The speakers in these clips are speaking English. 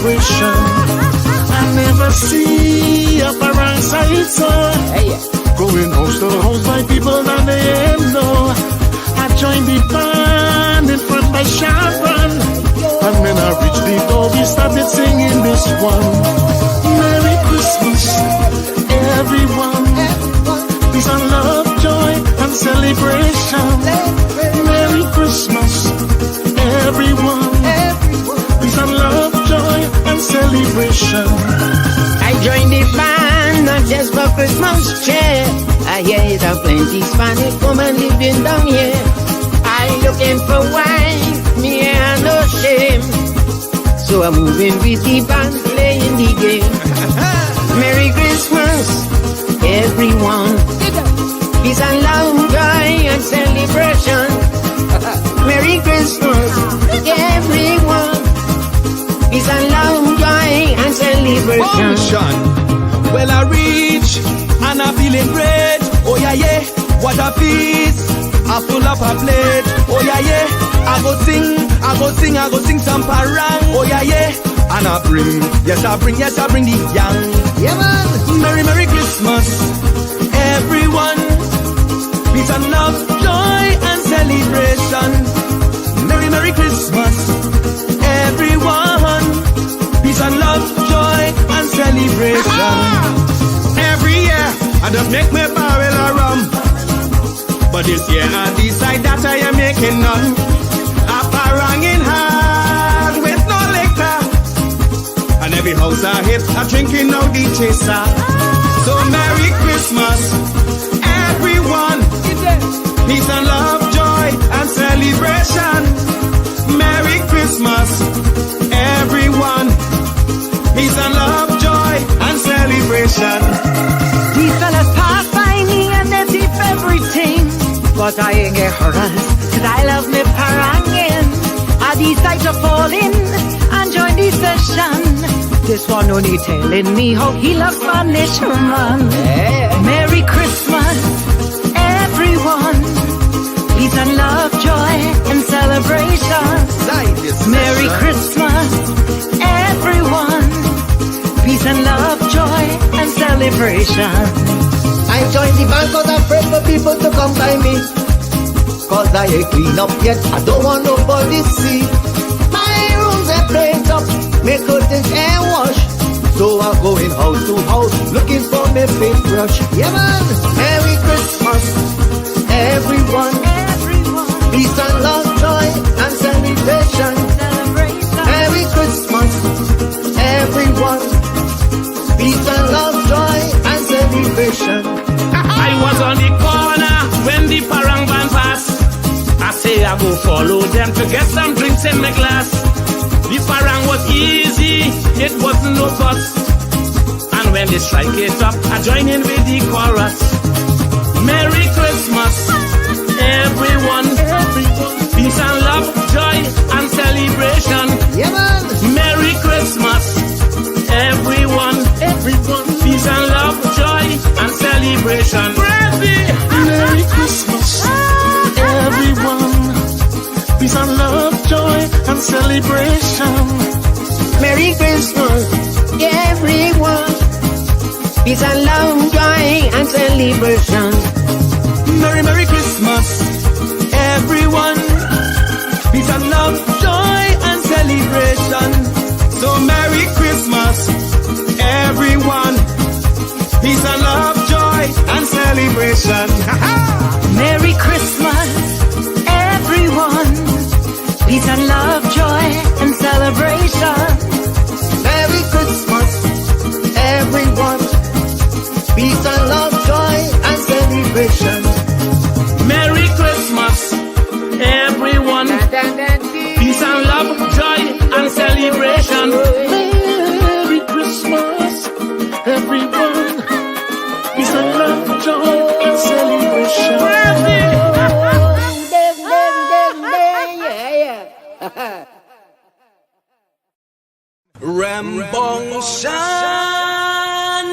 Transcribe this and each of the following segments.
celebration. I never see a parang sight, so going house to house by people that they know. I joined the band in front by Sharon, and when I reached the door, we started singing this one. Merry Christmas, everyone. Peace and love, joy and celebration. Merry Christmas, everyone. Peace and love, joy and celebration. I joined the band not just for Christmas cheer. I hear it a plenty Spanish woman living down here. I looking for wife, me and no shame. So I'm moving with the band, playing the game. Merry Christmas, everyone. Peace and love, joy and celebration. Merry Christmas, everyone. Peace and love, joy and celebration. Well, I reach and I'm feeling great. Oh yeah, yeah, what a feast. I full up a plate. Oh yeah, yeah, I go sing some parang. Oh yeah, yeah, and I bring the young. Yeah man, Merry Christmas, everyone. Peace and love, joy and celebration. Merry Christmas, everyone. Peace and love, joy and celebration. Every year I just make me barrel of rum, but this year I decide that I am making none. A parang in hand with no liquor, and every house I hit I'm drinking out the chaser. So Merry Christmas, everyone. Peace and love, joy and celebration. Merry Christmas, everyone. Peace and love, joy and celebration. These fellas pass by me and they tip everything, but I ain't get harassed, cause I love me parangin'. I decide to fall in and join the session. This one only telling me how he loves Spanish man. Merry Christmas, everyone. Peace and love, joy and celebration. Merry Christmas, everyone. Peace and love, joy and celebration. I joined the band cause I'm afraid for people to come by me. Cause I ain't clean up yet, I don't want nobody see. My rooms are paint up, my curtains air wash. So I'm going house to house, looking for my paintbrush. Yeah man, Merry Christmas, everyone. Peace and love, joy and celebration. Merry Christmas, everyone. Peace and love, joy and celebration. I was on the corner when the parang band passed. I say I go follow them to get some drinks in my glass. The parang was easy, it wasn't no fuss. And when they strike it up, I join in with the chorus. Merry Christmas, everyone. Peace and love, joy and celebration. Yeah man. Merry Christmas, everyone. Peace and love, joy and celebration. Merry Christmas, everyone. Peace and love, joy and celebration. Merry Christmas, everyone. Peace and love, joy and celebration. Merry Christmas, everyone. Peace and love, joy and celebration. So Merry Christmas, everyone. Peace and love, joy and celebration. Merry Christmas, everyone. Peace and love, joy and celebration. Merry Christmas, everyone. Peace and love, joy and celebration. Merry Christmas, everyone. Peace and love, joy and celebration. Merry Christmas, everyone. Peace and love, joy and celebration. Rambong Shan.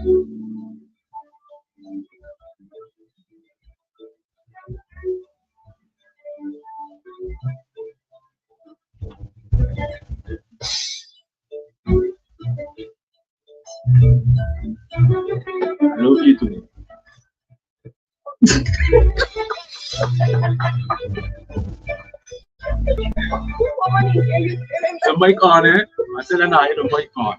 I love you too. The mic on, eh? I said, and I had the mic on.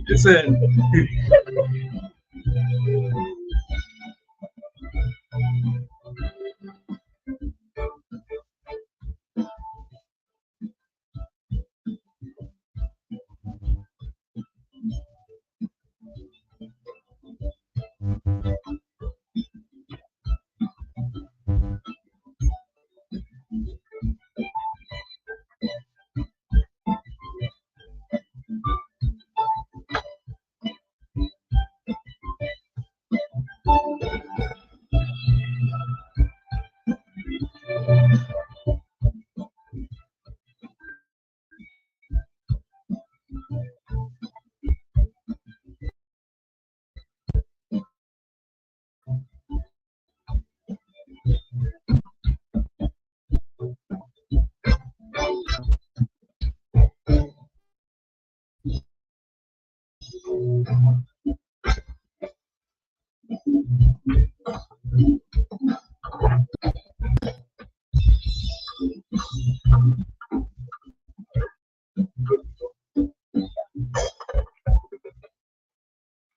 Listen.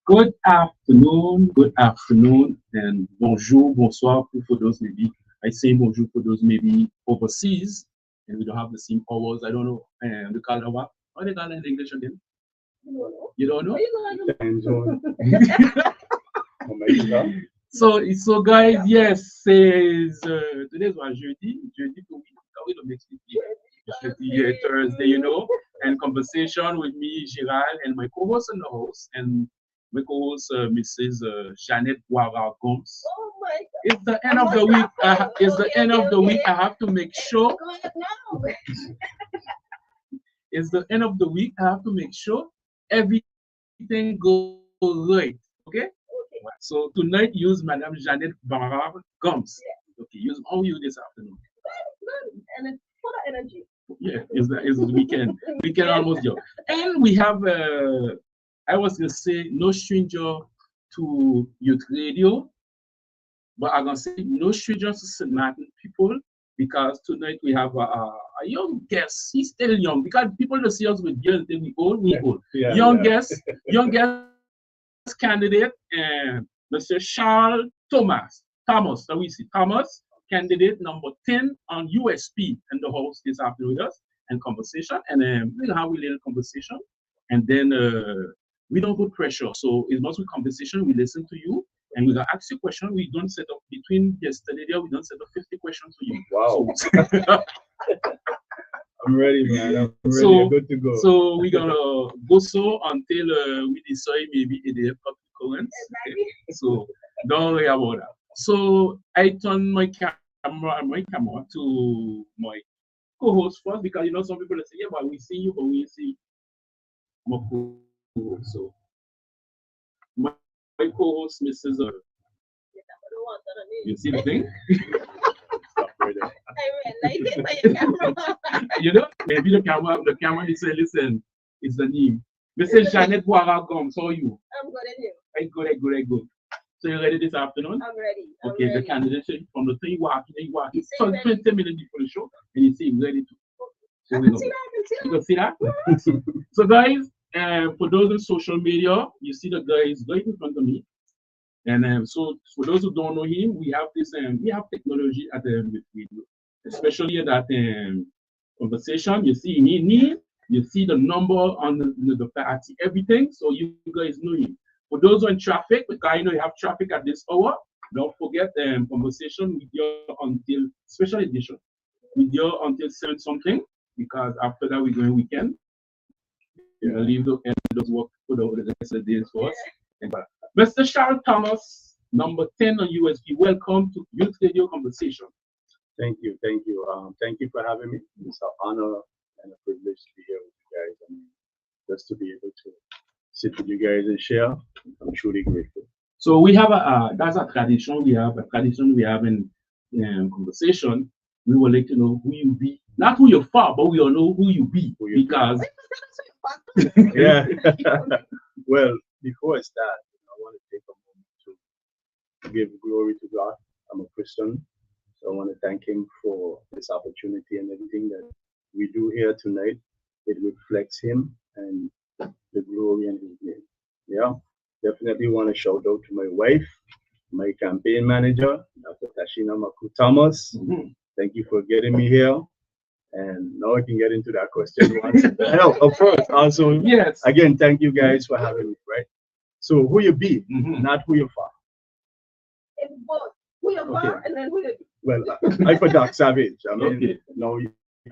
Good afternoon, and bonjour, bonsoir for those maybe. I say bonjour for those maybe overseas, and we don't have the same hours. I don't know. The color what? What they call it in English again? You don't know? So guys, yes, says today's was jeudi pour we don't make it Thursday, you know, and conversation with me, Gerald, and my co-host in the host, and my co-host, Mrs. Janet Guara Gomes. Oh my God. It's the end of the week. It's the end of the week. I have to make sure. It's the end of the week. I have to make sure everything goes right. Okay? So tonight, use Madame Janet Guara Gomes. Okay, use all you this afternoon. And it's full of energy. Yeah, it's the weekend. Weekend almost here. And we have I was gonna say no stranger to youth radio, but I'm gonna say no stranger to St. Martin people, because tonight we have a young guest. He's still young, because people don't see us with young, they we old. Yeah, young guest candidate, and Mr. Charles Thomas, so we see Thomas, candidate number 10 on USP in the house this afternoon with us and conversation, and we'll have a little conversation, and then we don't put pressure. So it must be conversation. We listen to you, and we're gonna ask you question. We don't set up between yesterday there. We don't set up 50 questions for you. Wow. So, I'm ready, man. I'm ready. So, I'm good to go. So we're gonna go so until we decide maybe ADF concurrence. Okay? So don't worry about that. So I turn my camera to my co-host first, because you know some people say, yeah, but we see you, but we see my co-host. So my co-host, Mrs. You see the thing? You know, maybe the camera is say, listen, it's the name. Mrs. Janet Guara Gomes, how are you? I'm good, and you? I'm good. So you ready this afternoon? I'm ready. Okay, ready. the candidate from the thing you walk. So 20 minutes before the show, and you see ready to. So I we can go. see that. You can see that? So guys, for those in social media, you see the guy is right in front of me. And so for those who don't know him, we have this we have technology at the video, especially that conversation. You see me You see the number on the party, everything. So you guys know it. For those who are in traffic, because I know you have traffic at this hour, don't forget the conversation with your until special edition with your until 7 something, because after that we're going weekend. Leave the end those work for the rest of the days for us. Mr. Charles Thomas, number 10 on USB. Welcome to Youth Radio Conversation. Thank you. Thank you for having me. It's an honor and a privilege to be here with you guys. And just to be able to sit with you guys and share, I'm truly grateful. So we have that's a tradition. We have in conversation. We will let you know who you be, not who you're for, but we all know who you be because. Yeah. Well, before I start, I want to take a moment to give glory to God. I'm a Christian, so I want to thank Him for this opportunity and everything that we do here tonight. It reflects Him and the glory in His name. Yeah, definitely want to shout out to my wife, my campaign manager, Dr. Tashina Maku Thomas. Thank you for getting me here. And now I can get into that question once. No, of course. Also, yes. Again, thank you guys for having me, right? So who you be, not who you for. It's both. Who you for and then who you be. Well, I for Doc Savage. I mean, no,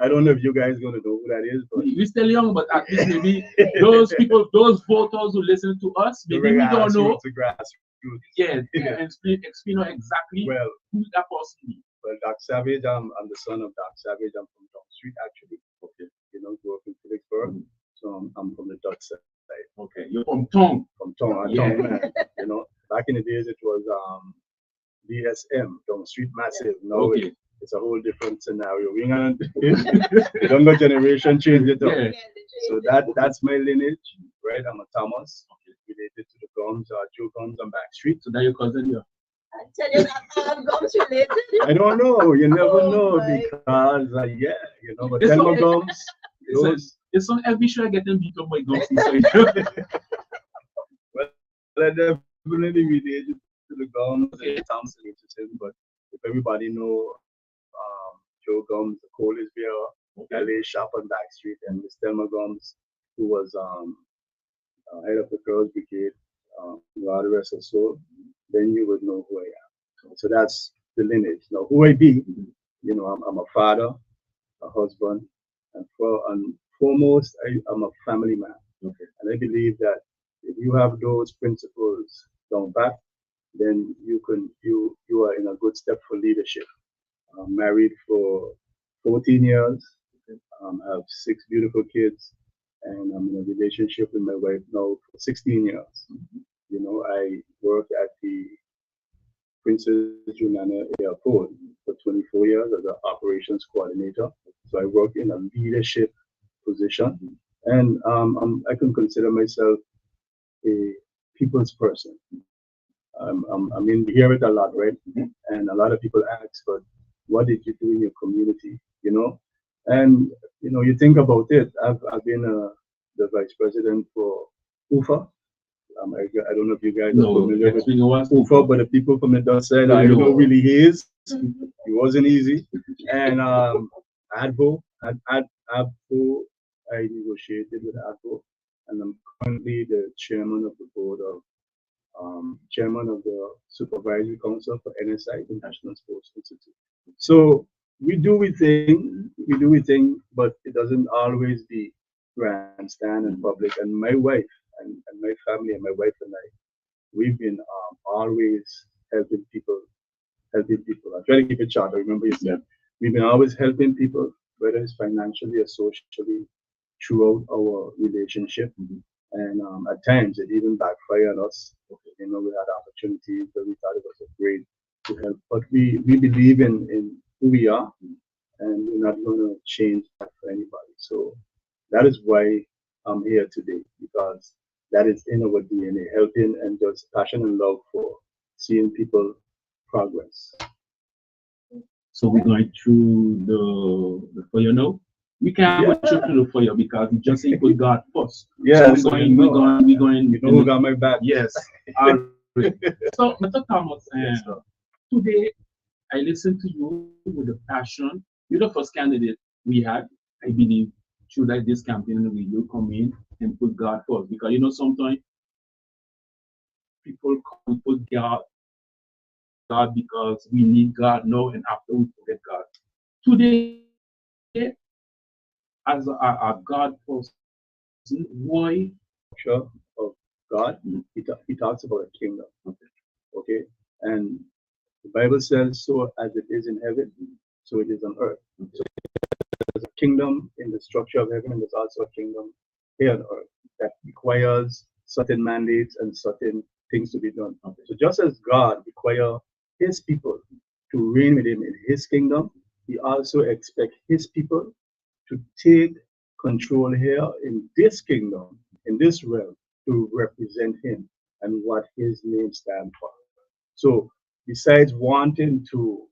I don't know if you guys gonna know who that is, but we're still young, but at least maybe those people, those voters who listen to us, maybe we don't know. Yeah, and explain exactly who that person is. Well, Doc Savage, I'm the son of Doc Savage. I'm from Dutch Street, actually. Okay. You know, grew up in Phillipsburg. So I'm from the Dutch side. Okay. You're from Tong. From Tong, Tong, man. You know, back in the days, it was DSM, Dong Street Massive. Now it's a whole different scenario. We got the younger generation changed it up. Yeah. So that's my lineage, right? I'm a Thomas, related to the Gums, Joe Gums on Backstreet. So that your cousin here. I tell you that Gums related. I don't know. You never know because you know. But tell my Gums. It's on every show I get them beat up by Gums. Well, I definitely related to the Gums and Thompson, but if everybody know Joe Gums, the Cole is here, LA shop on Backstreet, and Miss Thelma Gums, who was head of the Girls Brigade, God rest her soul, then you would know who I am. So that's the lineage. Now, who I be, you know, I'm a father, a husband, and foremost, I'm a family man. Okay. And I believe that if you have those principles down back, then you are in a good step for leadership. I'm married for 14 years. I have 6 beautiful kids, and I'm in a relationship with my wife now for 16 years. You know, I work at the Princess Junana Airport for 24 years as an operations coordinator. So I work in a leadership position, and I can consider myself a people's person. I mean, we hear it a lot, right? And a lot of people ask, but what did you do in your community? You know, and you know, you think about it. I've been the vice president for UFA. I don't know if you guys are familiar with UFA, but the people from the Dutch side, I know really he is. It wasn't easy. And ADVO, I negotiated with ADVO, and I'm currently the chairman of the board of chairman of the Supervisory Council for NSI, the National Sports Institute. So we do we think, but it doesn't always be grandstand and public. And my wife and my family and my wife and I, we've been always helping people. I try to keep it short. I remember you said we've been always helping people, whether it's financially or socially, throughout our relationship. And at times it even backfired on us. You know, we had opportunities that we thought it was great to help, but we believe in who we are, and we're not going to change that for anybody. So that is why I'm here today, because that is in our DNA, helping and just passion and love for seeing people progress. So we're going through the fire now. We can't go through the fire because we just say put God first. Yeah, so we're going. You know who got my back? Yes. So, Mr. Thomas, today I listened to you with a passion. You're the first candidate we had, I believe, through like this campaign, you come in and put God first, because you know sometimes people come put God because we need God now, and after we forget God. Today, as a God person, why? Sure, of God, he talks about a kingdom. Okay, and the Bible says, "So as it is in heaven, so it is on earth." So there's a kingdom in the structure of heaven, and there's also a kingdom here on earth that requires certain mandates and certain things to be done. So just as God requires his people to reign with him in his kingdom, he also expects his people to take control here in this kingdom, in this realm, to represent him and what his name stands for. So besides wanting to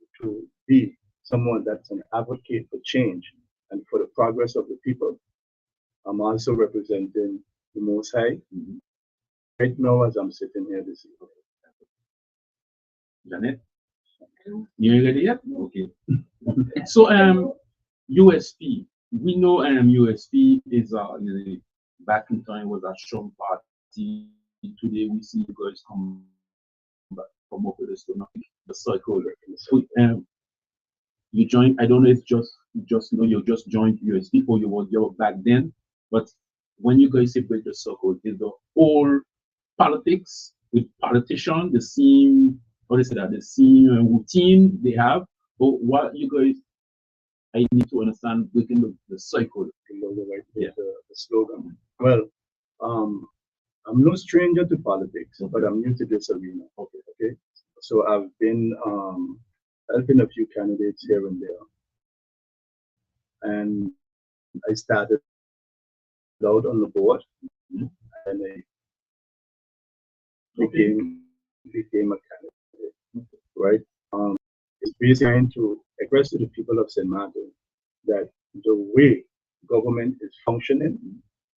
be someone that's an advocate for change and for the progress of the people, I'm also representing the Most High right now as I'm sitting here this evening. Janet, you ready yet? Okay. So USP, we know USP is back in time was a strong party. Today we see you guys come up with this, the circle. So you joined. I don't know if just know you just joined USP or you were back then. But when you guys say break the circle, is the whole politics with politicians the same? What is that? The same routine they have, or what you guys? I need to understand within the cycle. The slogan. Well, I'm no stranger to politics, but I'm new to this arena. Okay. So I've been helping a few candidates here and there, and I started out on the board, and I became a candidate. Right. It's basically to express to the people of St. Martin that the way government is functioning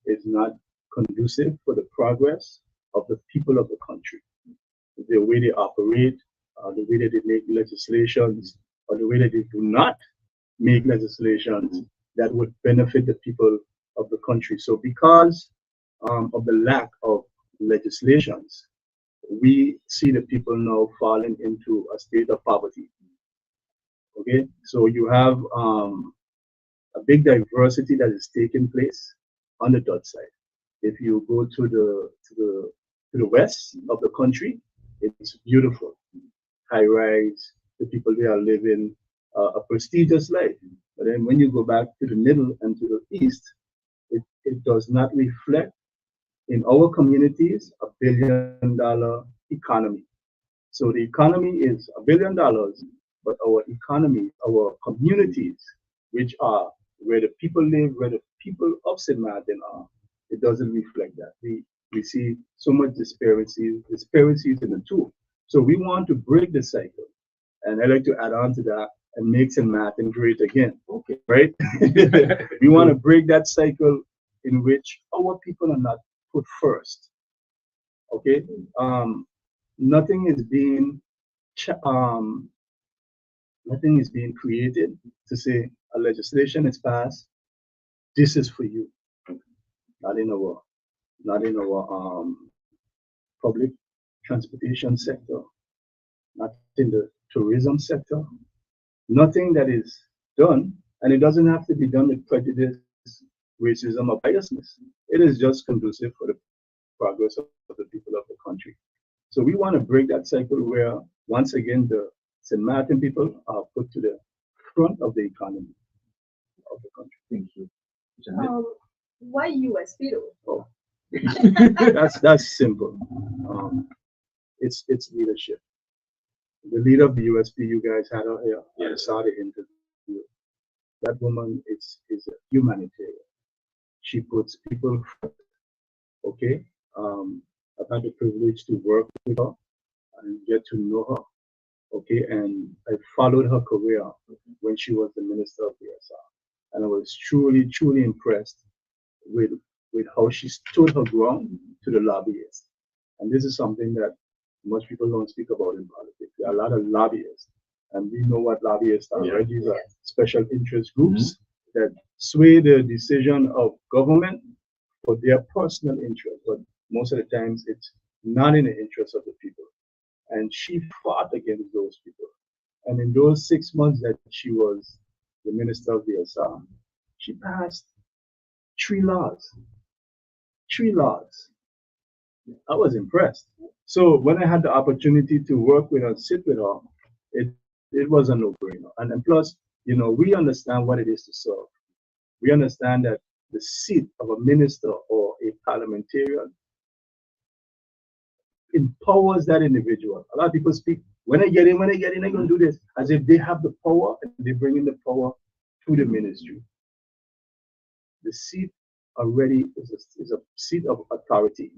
is not conducive for the progress of the people of the country. The way they operate, the way that they make legislations, or the way that they do not make legislations that would benefit the people of the country. So because of the lack of legislations, we see the people now falling into a state of poverty. Okay, so you have a big diversity that is taking place on the Dutch side. If you go to the west of the country, it's beautiful, high rise. The people there are living a prestigious life. But then when you go back to the middle and to the east, it does not reflect in our communities $1 billion economy. So the economy is $1 billion, but our economy, our communities, which are where the people live, where the people of St. Martin are, it doesn't reflect that. We see so much disparities in the two. So we want to break the cycle. And I'd like to add on to that and make St. Martin great again. Okay, right? We want to break that cycle in which our people are not put first. Okay? Nothing is being created to say a legislation is passed. This is for you. Not in our public transportation sector, not in the tourism sector. Nothing that is done, and it doesn't have to be done with prejudice, racism, or biasness. It is just conducive for the progress of the people of the country. So we want to break that cycle where, once again, the St. Martin people are put to the front of the economy of the country. Thank you. Why USP though? Oh. that's simple. It's leadership. The leader of the USP, you guys had her here. I saw the interview. That woman is a humanitarian. She puts people first. Okay. I've had the privilege to work with her and get to know her. Okay, and I followed her career when she was the Minister of DSR, and I was truly, truly impressed with how she stood her ground to the lobbyists. And this is something that most people don't speak about in politics. There are a lot of lobbyists, and we know what lobbyists are, right? These are special interest groups that sway the decision of government for their personal interest, but most of the times it's not in the interest of the people. And she fought against those people. And in those 6 months that she was the Minister of the SR, she passed 3 laws. 3 laws. I was impressed. So when I had the opportunity to work with her, sit with her, it was a no-brainer. And plus, you know, we understand what it is to serve. We understand that the seat of a minister or a parliamentarian empowers that individual. A lot of people speak, when I get in, they're going to do this, as if they have the power and they bring in the power to the ministry. The seat already is a seat of authority.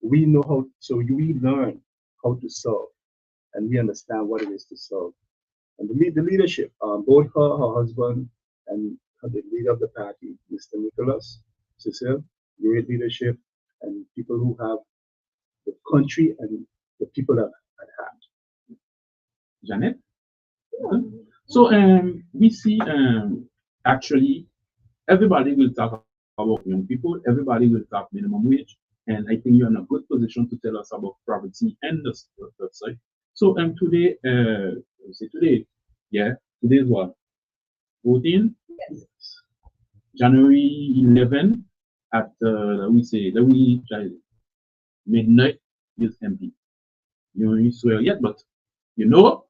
We know how, so we learn how to serve, and we understand what it is to serve. And the leadership, both her husband, and the leader of the party, Mr. Nicholas, Cecil, great leadership, and people who have the country and the people at heart. Janet? So we see actually everybody will talk about young people, everybody will talk minimum wage, and I think you're in a good position to tell us about poverty and the side. So today, today's what? 14? Yes. January 11 at midnight is empty. You don't swear yet, but you know,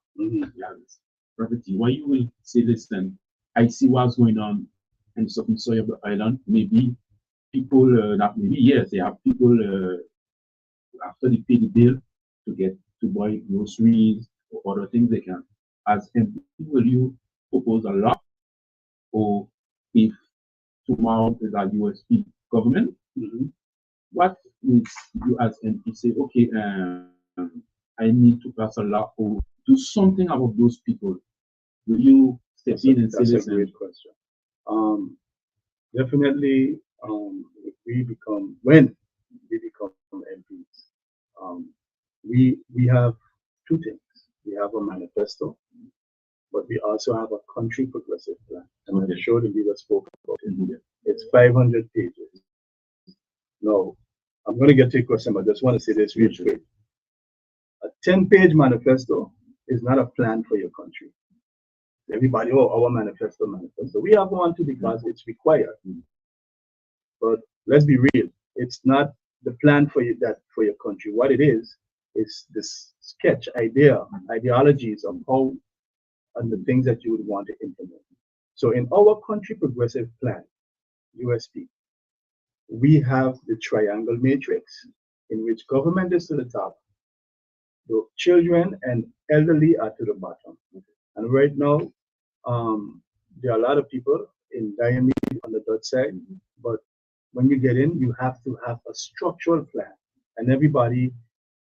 poverty. Why you will say this then? I see what's going on in certain side of the island. Maybe people not maybe yes, they have people after they pay the bill to get to buy groceries or other things they can. As MP, will you propose a law, or if tomorrow is a USP government, what is you as MP say? Okay, I need to pass a law or do something about those people. Will you step in and say this? That's a great question. Definitely, when we become MPs, we have 2 things. We have a manifesto, but we also have a country progressive plan. And I'm sure the leader spoke about it. It's 500 pages. Now, I'm going to get to your question, but I just want to say this real quick. A 10-page manifesto is not a plan for your country. Everybody, oh, our manifesto. We have one too because it's required. But let's be real. It's not the plan for you for your country. What it is this sketch ideologies of how and the things that you would want to implement. So in our country progressive plan, USP, we have the triangle matrix in which government is to the top, the children and elderly are to the bottom. And right now, there are a lot of people in dire need on the Dutch side, but when you get in, you have to have a structural plan, and everybody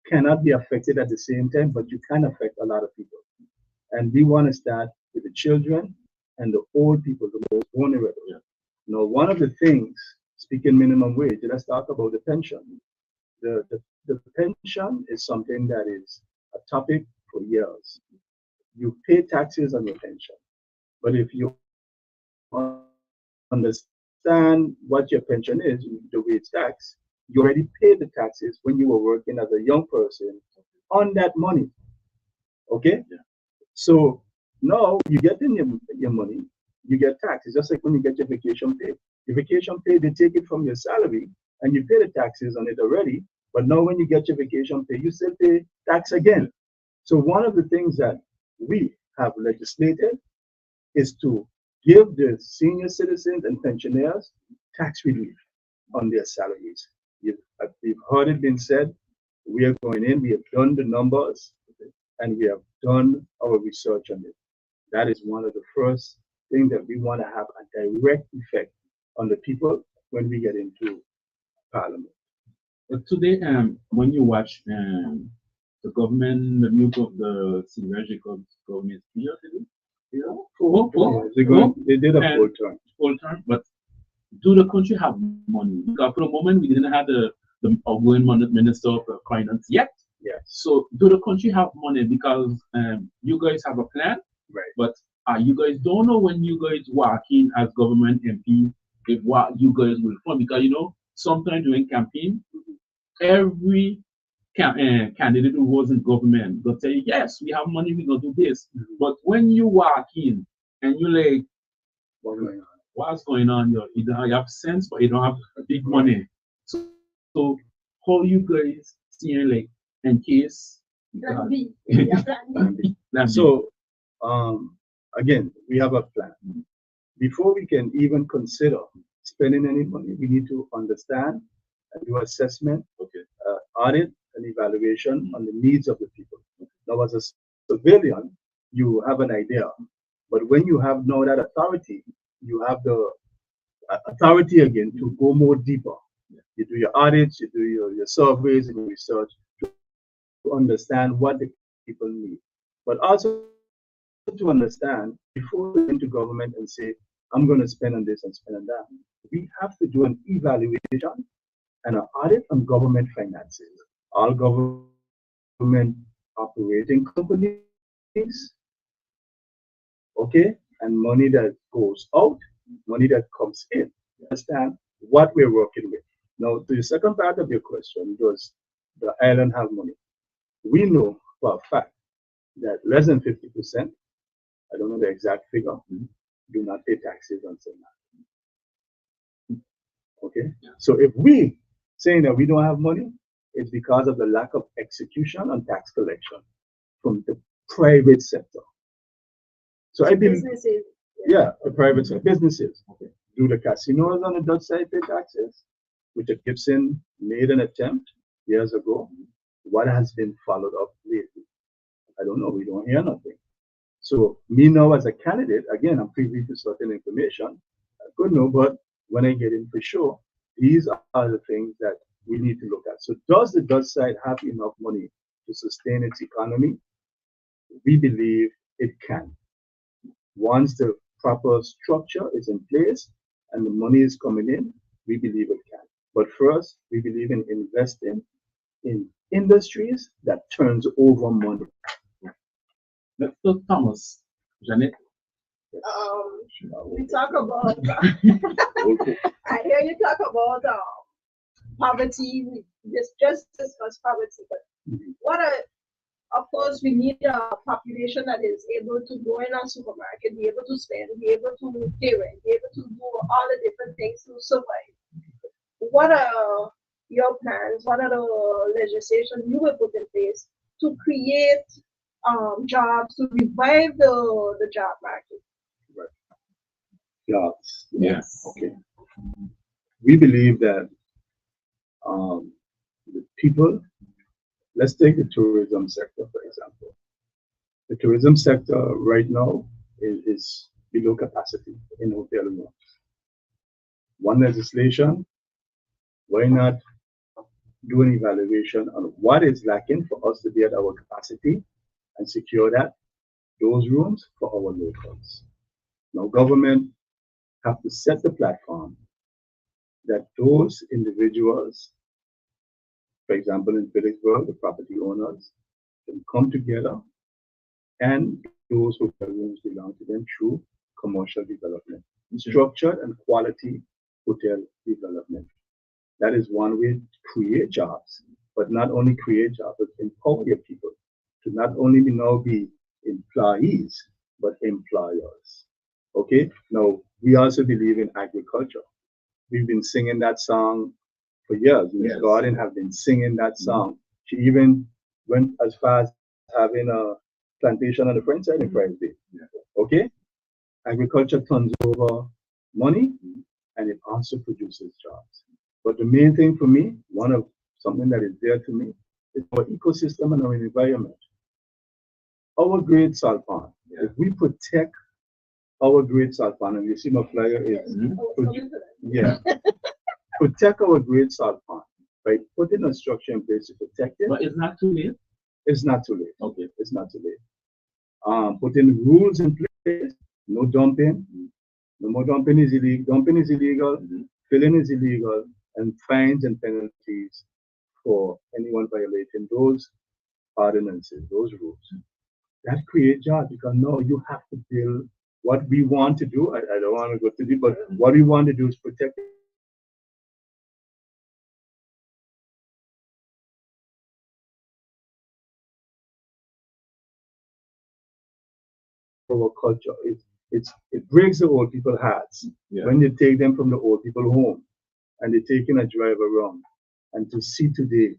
cannot be affected at the same time, but you can affect a lot of people. And we want to start with the children and the old people, the most vulnerable. Now, one of the things, speaking minimum wage, let's talk about the pension. The pension is something that is a topic for years. You pay taxes on your pension, but if you understand what your pension is, the wage tax, you already paid the taxes when you were working as a young person on that money. Okay? Yeah. So now you get in your money, you get taxes, just like when you get your vacation pay. Your vacation pay, they take it from your salary and you pay the taxes on it already, but now when you get your vacation pay, you still pay tax again. So one of the things that we have legislated is to give the senior citizens and pensioners tax relief on their salaries. We've heard it been said, we are going in, we have done the numbers, and we have done our research on it. That is one of the first things that we want to have a direct effect on the people when we get into Parliament. But today, when you watch the government, the new the synergical government here, they did a full term, but do the country have money? Because for the moment, we didn't have the outgoing minister of finance yet. Yes. So do the country have money? Because you guys have a plan, right? But You guys don't know when you guys walk in as government MP if what you guys will fund, because you know sometimes during campaign every candidate who was in government will say yes we have money, we gonna do this, but when you walk in and you like what's going on here, you don't have sense but you don't have big money, so how you guys seeing like in case Plan B. Yeah, plan B. So again, we have a plan. Before we can even consider spending any money, we need to understand and do assessment, audit and evaluation on the needs of the people. Now, as a civilian, you have an idea, but when you have now that authority, you have the authority again to go more deeper. You do your audits, you do your surveys and research to understand what the people need, but also to understand before we go into government and say, I'm going to spend on this and spend on that. We have to do an evaluation and an audit on government finances. All government operating companies, and money that goes out, money that comes in. Understand what we're working with. Now, to the second part of your question, does the island have money? We know for a fact that less than 50%, I don't know the exact figure, do not pay taxes until now. Okay? So if we saying that we don't have money, it's because of the lack of execution on tax collection from the private sector. So I believe, Businesses. the private sector, businesses. Do the casinos on the Dutch side pay taxes? Richard Gibson made an attempt years ago. What has been followed up lately? I don't know. We don't hear nothing. So me now as a candidate, again, I'm privy to certain information. I could know, but when I get in for sure, these are the things that we need to look at. So does the Dutch side have enough money to sustain its economy? We believe it can. Once the proper structure is in place and the money is coming in, we believe it can. But first, we believe in investing in industries that turns over money. Let's go, Thomas. Janet. We talk about. I hear you talk about poverty. We just discuss poverty, but of course, we need a population that is able to go in a supermarket, be able to spend, be able to pay rent, be able to do all the different things to survive. What are your plans? What are the legislation you will put in place to create jobs, to revive the job market? Jobs. Yes. Okay. We believe that the people, let's take the tourism sector, for example. The tourism sector right now is below capacity in hotel rooms. One legislation, why not do an evaluation on what is lacking for us to be at our capacity and secure those rooms for our locals. Now, government have to set the platform that those individuals, for example, in Phillipsburg, the property owners can come together and those hotel rooms belong to them through commercial development, structured and quality hotel development. That is one way to create jobs, but not only create jobs, but empower your people to not only now be employees, but employers. Okay? Now, we also believe in agriculture. We've been singing that song for years. Ms. Gordon have been singing that song. She even went as far as having a plantation on the French side in Friday. Okay? Agriculture turns over money and it also produces jobs. But the main thing for me, one of something that is dear to me, is our ecosystem and our environment. Our great salt pond. If we protect our great salt pond, and you see my flyer is protect our great salt pond by putting a structure in place to protect it. But it's not too late. It's not too late. Okay. It's not too late. Putting rules in place, no dumping. No more dumping is illegal. Dumping is illegal. Filling is illegal, and fines and penalties for anyone violating those ordinances, those rules. That creates jobs because now you have to build what we want to do, I don't want to go to deep, but what we want to do is protect our culture. It breaks the old people's hearts when you take them from the old people home and they're taking a drive around, and to see today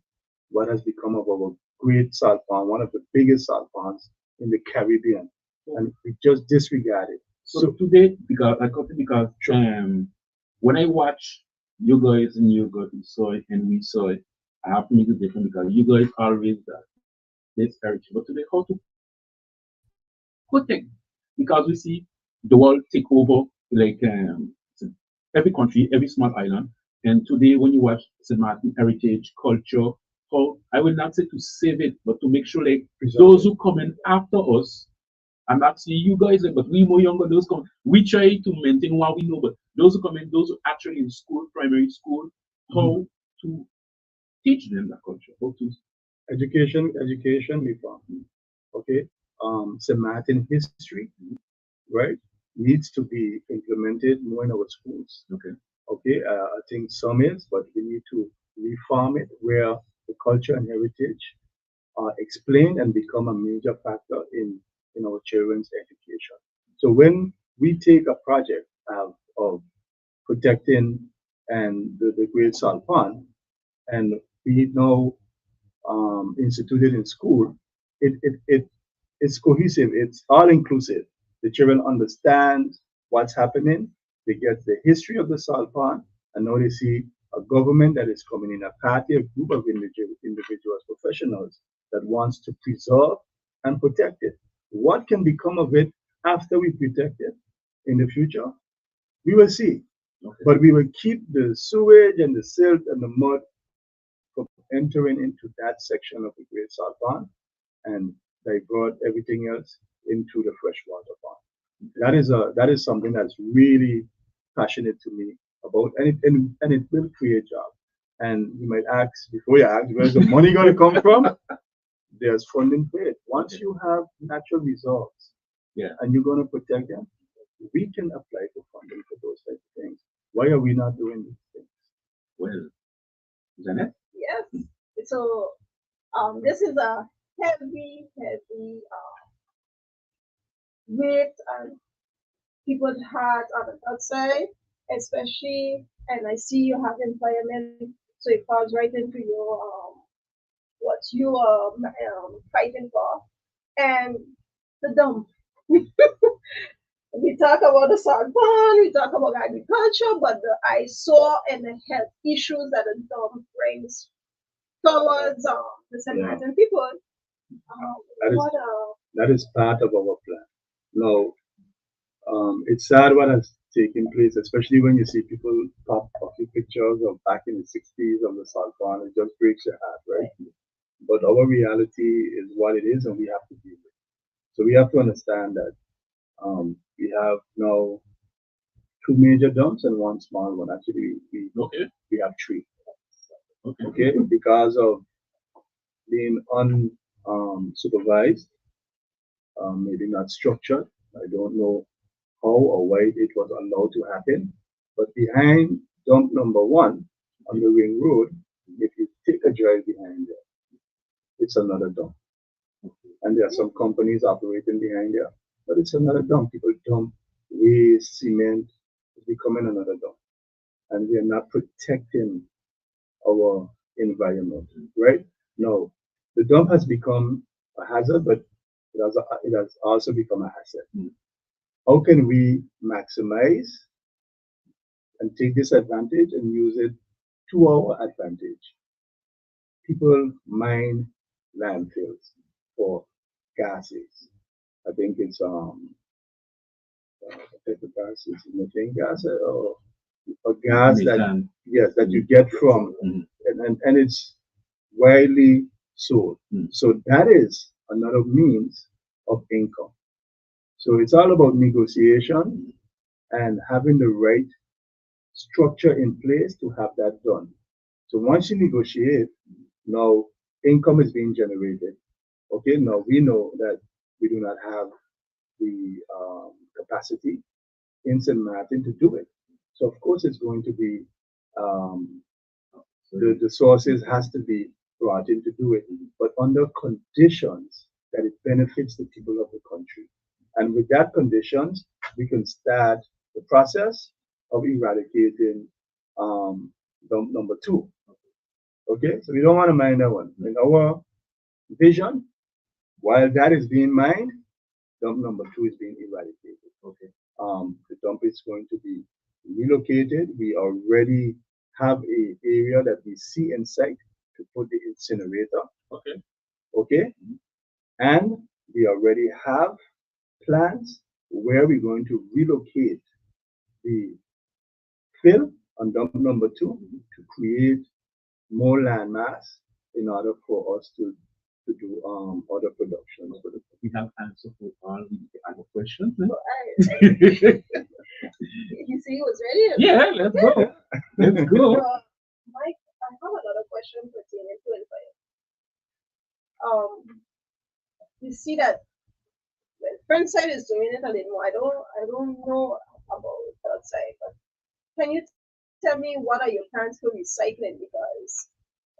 what has become of our great salt pan, one of the biggest salt pans in the Caribbean, and we just disregard it. So today, because when I watch you guys and you guys saw it and we saw it, I have to make it different because you guys always that this heritage. But today, how to protect? Because we see the world take over like every country, every small island. And today, when you watch St. Martin heritage culture, how I will not say to save it, but to make sure like those who come in after us. I'm not saying you guys, but we more younger, those come. We try to maintain what we know, but those who come in, those who actually in school, primary school, how to teach them that culture, how to education reform. Okay, St. Martin history, right, needs to be implemented more in our schools. Okay, I think some is, but we need to reform it where the culture and heritage are explained and become a major factor in our children's education. So when we take a project of protecting and the Great Salt Pond, and we now instituted in school, it's cohesive, it's all inclusive. The children understand what's happening, they get the history of the salt pond, and now they see a government that is coming in, a party, a group of individuals, professionals that wants to preserve and protect it. What can become of it after we protect it in the future? We will see. But we will keep the sewage and the silt and the mud from entering into that section of the Great Salt Pond and divert everything else into the freshwater pond. That is something that's really passionate to me about, and it will create jobs. And you might ask, before you ask, where's the money going to come from? There's funding for it. Once you have natural resources, and you're going to protect them, we can apply for funding for those types of things. Why are we not doing these things? Well, Janet? Yes. So this is a heavy weight on people's hearts on the outside, especially, and I see you have employment, so it falls right into your what you are fighting for, and the dump. We talk about the salt pond, we talk about agriculture, but I saw and the health issues that the dump brings towards the St. Martin people. That is part of our plan. Now, it's sad what has taken place, especially when you see people pop a few pictures of back in the 60s of the salt pond. It just breaks your heart, right? But our reality is what it is, and we have to deal with it. So we have to understand that we have now 2 major dumps and 1 small one. Actually, we have 3. Okay, because of being unsupervised, maybe not structured. I don't know how or why it was allowed to happen. But behind dump number 1 on the Ring Road, if you take a drive behind there, it's another dump. And there are some companies operating behind there, but it's another dump. People dump waste, cement, it's becoming another dump. And we are not protecting our environment, right? No, the dump has become a hazard, but it has also become a asset. How can we maximize and take this advantage and use it to our advantage? People mine landfills for gases. I think it's gases, methane gas or a gas that you get from, and it's widely sold. So that is another means of income. So it's all about negotiation and having the right structure in place to have that done. So once you negotiate, now income is being generated. Okay, now we know that we do not have the capacity in St. Martin to do it. So of course it's going to be the sources has to be brought in to do it, but under conditions that it benefits the people of the country. And with that conditions, we can start the process of eradicating number 2. Okay, so we don't want to mine that one. In our vision, while that is being mined, dump number 2 is being eradicated. Okay, the dump is going to be relocated. We already have a area that we see in sight to put the incinerator. Okay. Okay, and we already have plans where we're going to relocate the fill on dump number 2 to create more land mass in order for us to do other productions. We have answered for all the other questions. No? You see, he was ready. Yeah, let's go. Let's go. Mike, I have another question pertaining to it. You see that the front side is doing it a little more. I don't know about that side, but can you tell me what are your plans for recycling? Because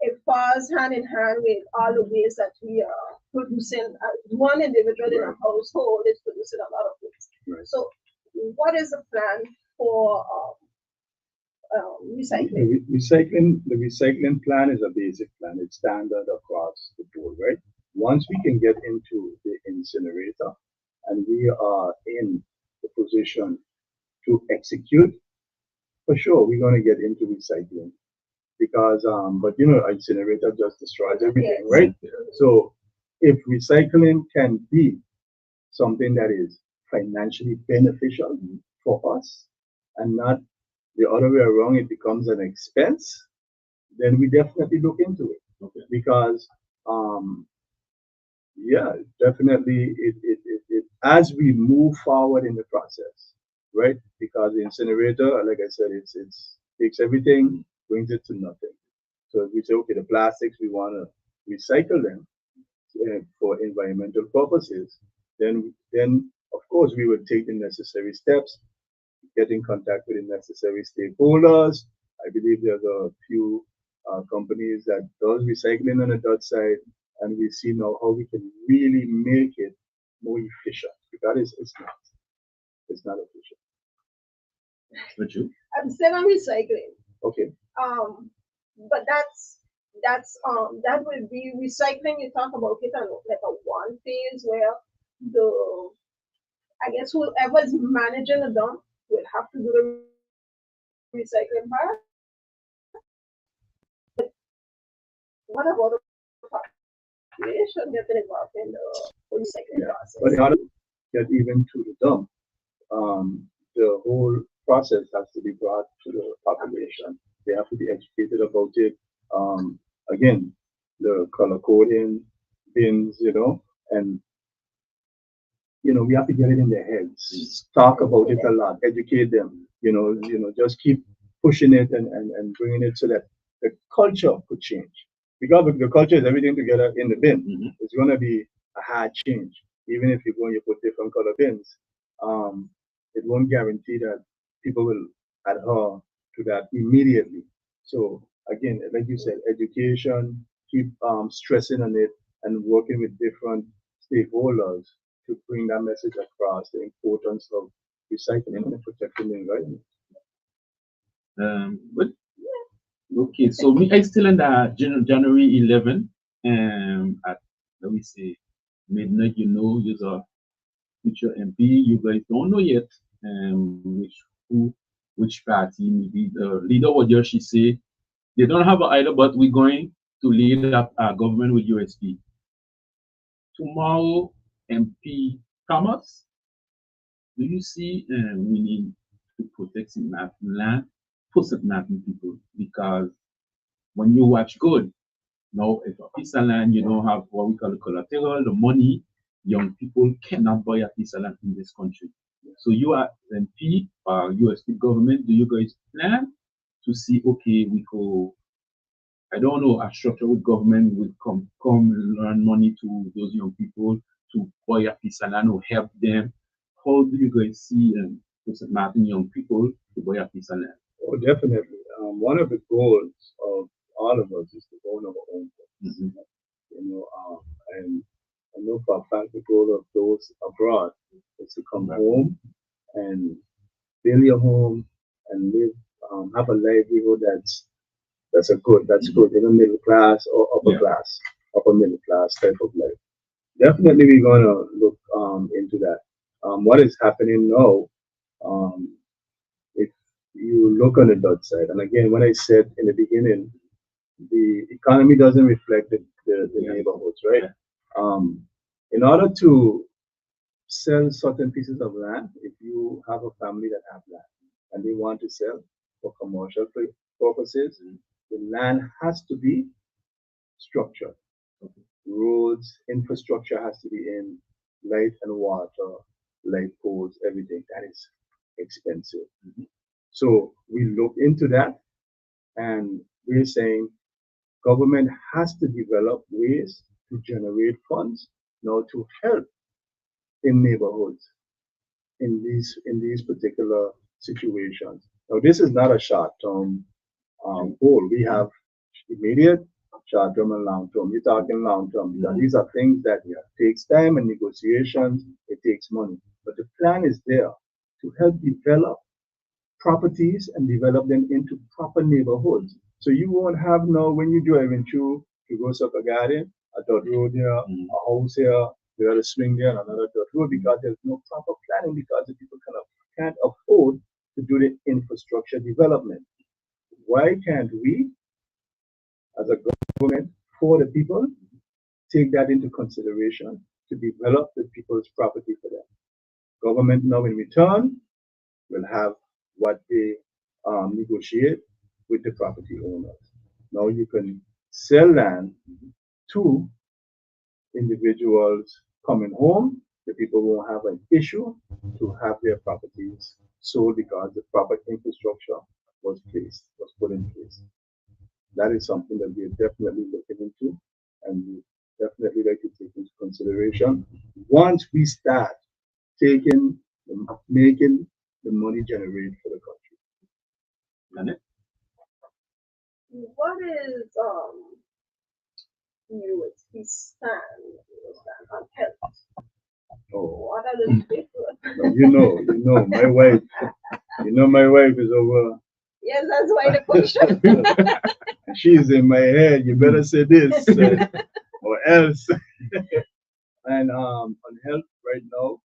it falls hand in hand with all the ways that we are producing. One individual in a household is producing a lot of waste. Right. So, what is the plan for recycling? The recycling plan is a basic plan. It's standard across the board, right? Once we can get into the incinerator and we are in the position to execute, for sure, we're going to get into recycling. Because, but you know, incinerator just destroys everything, right? So if recycling can be something that is financially beneficial for us and not the other way around, it becomes an expense, then we definitely look into it. Okay. Because, yeah, definitely it as we move forward in the process, right? Because the incinerator, like I said, it takes everything, brings it to nothing. So if we say, okay, the plastics, we want to recycle them for environmental purposes, then of course we would take the necessary steps, get in contact with the necessary stakeholders. I believe there's a few companies that does recycling on the Dutch side, and we see now how we can really make it more efficient, because it's not efficient. But you? I'm still on recycling. Okay. But that would be recycling. You talk about it on like a one phase where I guess whoever's managing the dump will have to do the recycling part. But what about the population getting involved in the recycling process? But in order to get even to the dump, the whole process has to be brought to the population. They have to be educated about it. Again, the color coding, bins, and we have to get it in their heads. Talk about it a lot, educate them. Just keep pushing it and bringing it so that the culture could change. Because the culture is everything together in the bin. Mm-hmm. It's going to be a hard change. Even if you go and you put different color bins, it won't guarantee that people will adhere to that immediately. So again, like you said, education, keep stressing on it and working with different stakeholders to bring that message across, the importance of recycling and protecting the environment. But okay, so I still in the January 11 at, let me say, midnight, you're a future MP. You guys don't know yet which party, maybe the leader, what she say. They don't have an either, but we're going to lead up our government with USP. Tomorrow, MP Thomas, do you see we need to protect St. Martin land for St. Martin people? Because when you watch good, now if a piece of land, you don't have what we call the collateral, the money, young people cannot buy a piece of land in this country. So you are MP or USP government, do you guys plan to see, okay, we go, I don't know, a structure with government will come learn money to those young people to buy a piece of land or help them how do you guys see St. Martin young people to buy a piece of land? Oh, definitely. One of the goals of all of us is to own our own things. You know, and I know for a fact the goal of those abroad is to come home and build your home and live, have a livelihood that's good, you know, middle class or upper middle class type of life. Definitely, we're gonna look into that. What is happening now? If you look on the dot side, and again, when I said in the beginning, the economy doesn't reflect the neighborhoods, right? In order to sell certain pieces of land, if you have a family that have land and they want to sell for commercial purposes, the land has to be structured. Roads, infrastructure has to be in, light and water, light poles, everything. That is expensive. So we look into that, and we're saying government has to develop ways to generate funds now to help in neighborhoods in these particular situations. Now, this is not a short-term goal. We have immediate, short-term, and long-term. You're talking long-term because these are things that takes time and negotiations. It takes money, but the plan is there to help develop properties and develop them into proper neighborhoods. So you won't have now when you driving through to go suck a garden, a dirt road here, a house here, you got to swing there and another dirt road because there's no proper planning because the people can't afford to do the infrastructure development. Why can't we, as a government for the people, take that into consideration to develop the people's property for them? Government now in return will have what they negotiate with the property owners. Now you can sell land to individuals coming home. The people won't have an issue to have their properties sold because the proper infrastructure was put in place. That is something that we are definitely looking into, and we definitely like to take into consideration once we start making the money generate for the country. What is USP stand on health? Oh, What are the difference? you know, my wife is over. Yes, that's why the question. She's in my head. You better say this or else. And on health right now,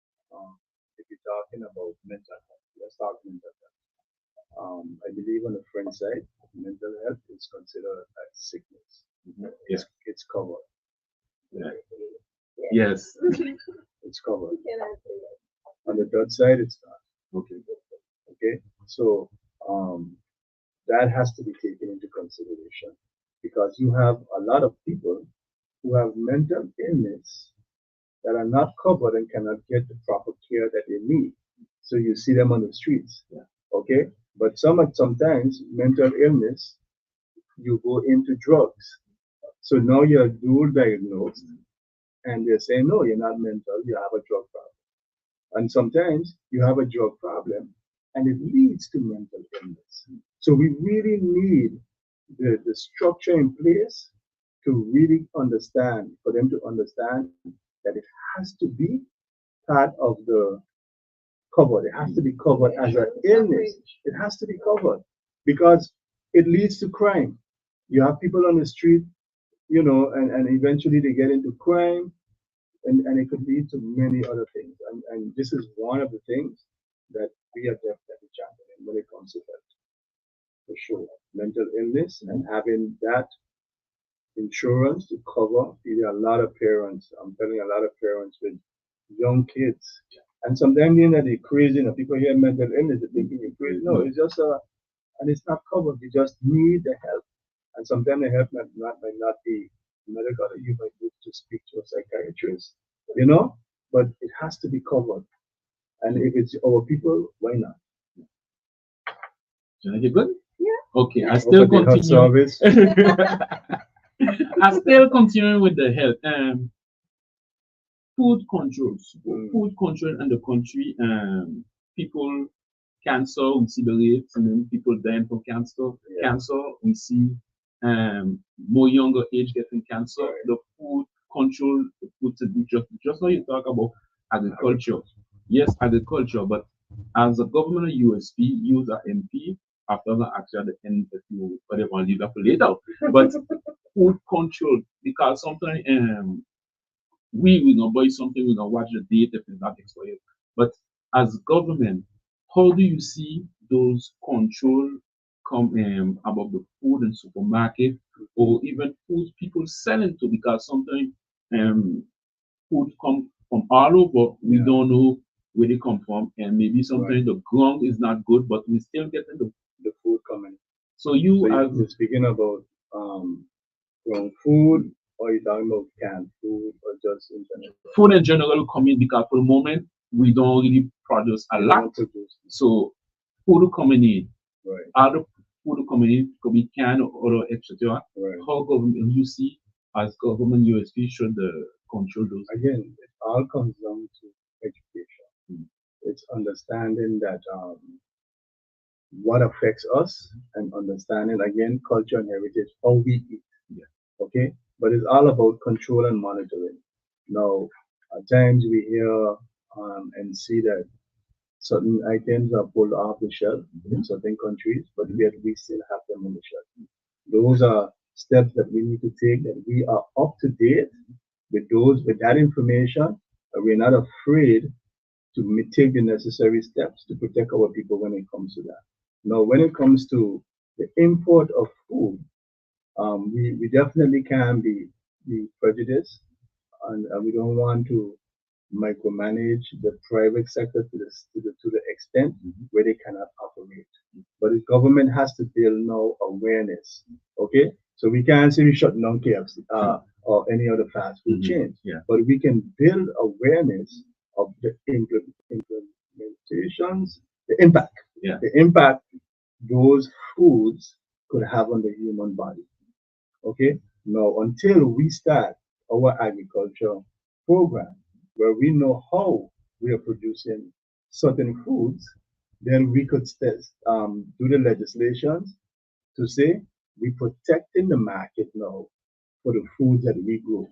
if you're talking about mental health, let's talk mental health. I believe on the French side, mental health is considered as sickness. It's covered. Yes. It's covered. On the Dutch side, it's not. Okay. So that has to be taken into consideration because you have a lot of people who have mental illness that are not covered and cannot get the proper care that they need. So you see them on the streets. Okay. But sometimes mental illness, you go into drugs. So now you're dual diagnosed and they're saying, no, you're not mental, you have a drug problem. And sometimes you have a drug problem and it leads to mental illness. So we really need the structure in place to really understand, for them to understand that it has to be part of the covered. It has to be covered as an illness. It has to be covered because it leads to crime. You have people on the street, and eventually they get into crime, and it could lead to many other things. And this is one of the things that we are definitely championing when it comes to health. For sure. Mental illness and having that insurance to cover. There are a lot of parents, I'm telling you, a lot of parents with young kids. And sometimes they're crazy. People hear mental illness, they're thinking you're crazy. No, it's just and it's not covered. You just need the help. And sometimes the help might not be medical. You might need to speak to a psychiatrist, but it has to be covered. And if it's our people, why not? Can I get good? Yeah. Okay, I still continue. I still continue with the health. food controls. Food control in the country, people cancer, we see the rates, and then people dying from cancer. Cancer, we see more younger age getting cancer. The food control, the food to be just how you talk about agriculture. Yes, agriculture, but as a government of USP, you as an MP, after the action at the end, if you whatever leave that for later. But food control, because sometimes we gonna buy something, we gonna watch the date if it's not expired. But as government, how do you see those control come about the food in supermarket or even food people selling to? Because sometimes food come from all over, we don't know where they come from, and maybe sometimes the ground is not good, but we still getting the food coming. So you So are you're speaking about grown food, or you talking about canned food, or just in general? Food in general coming because for the moment we don't really produce a lot. So food coming in, other food coming in could be canned or etc. How government you see as government USP should control those? Again, it all comes down to education. It's understanding that what affects us and understanding again culture and heritage, how we eat. Okay, but it's all about control and monitoring. Now, at times we hear and see that certain items are pulled off the shelf in certain countries, but yet we still have them on the shelf. Those are steps that we need to take, that we are up to date with that information, and we're not afraid to take the necessary steps to protect our people when it comes to that. Now, when it comes to the import of food, we definitely can be prejudiced, and we don't want to micromanage the private sector to the extent where they cannot operate. But the government has to build now awareness. Okay, so we can't say we shut down KFC or any other fast food chains, but we can build awareness of the implementations, the impact those foods could have on the human body. Okay, now until we start our agriculture program, where we know how we are producing certain foods, then we could do the legislations to say we're protecting the market now for the foods that we grow.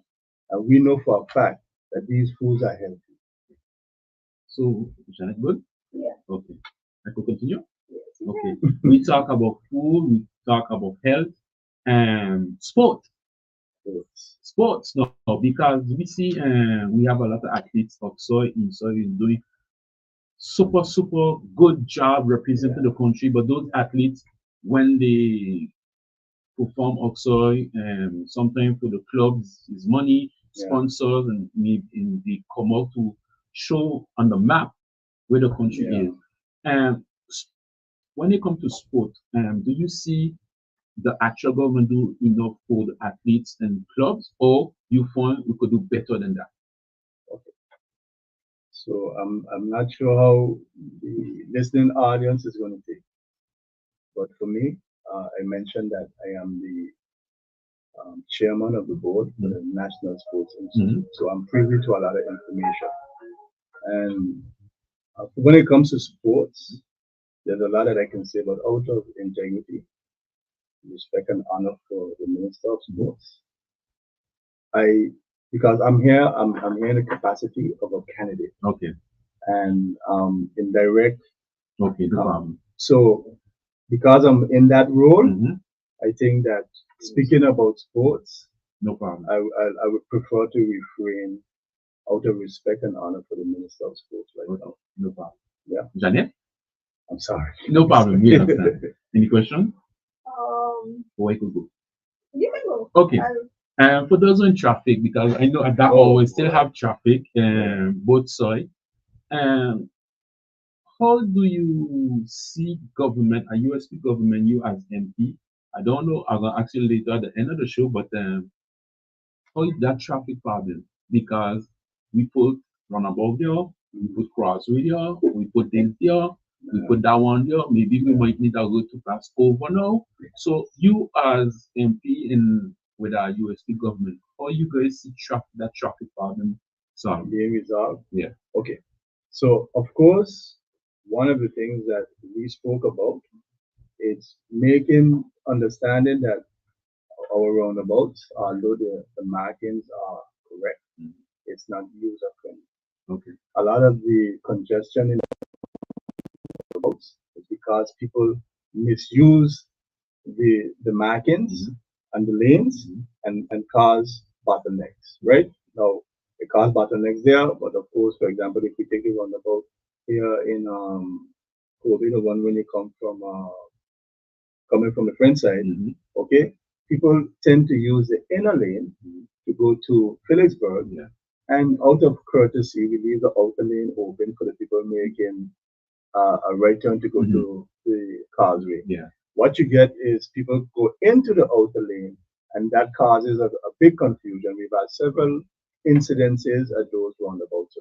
And we know for a fact that these foods are healthy. So, Janet, good? Yeah. Okay. I could continue? Yes. Okay. We talk about food, we talk about health and sport. Sports, no, because we see we have a lot of athletes outside doing super good job representing the country, but those athletes when they perform outside, sometimes for the clubs is money, sponsors, and they come out to show on the map where the country is. And when it comes to sport, do you see the actual government do enough for the athletes and clubs, or you find we could do better than that? Okay. So I'm not sure how the listening audience is going to take, but for me, I mentioned that I am the chairman of the board for the National Sports Institute, so I'm privy to a lot of information. And when it comes to sports, there's a lot that I can say, but out of integrity, respect and honor for the Minister of Sports, because I'm here in the capacity of a candidate. Okay. And in direct. Okay, no problem. So because I'm in that role, I think that speaking about sports, no problem. I would prefer to refrain out of respect and honor for the Minister of Sports right now. No problem. Yeah. Janet? I'm sorry. No problem. We understand. Any question? Or I could go. You can go. Okay. For those in traffic, because I know at that hour we still have traffic both sides. How do you see government, a USP government, you as MP? I don't know, I'm going to ask you later at the end of the show, but how is that traffic problem? Because we put runabout there, we put crossway there, we put this there, we put that one there, maybe we might need a road to pass over now. So you as MP with our USP government, how you guys see that traffic problem being resolved? Yeah. Okay. So of course, one of the things that we spoke about is understanding that our roundabouts, although the markings are correct, it's not user friendly. Okay. A lot of the congestion in roads is because people misuse the markings and the lanes and cause bottlenecks, right? Now, it cause bottlenecks there, but of course, for example, if we take the roundabout here in Kobe, the one when you come from coming from the French side, okay, people tend to use the inner lane to go to Phillipsburg, and out of courtesy, we leave the outer lane open for the people making a right turn to go to the causeway. Yeah. What you get is people go into the outer lane, and that causes a big confusion. We've had several incidences at those roundabouts.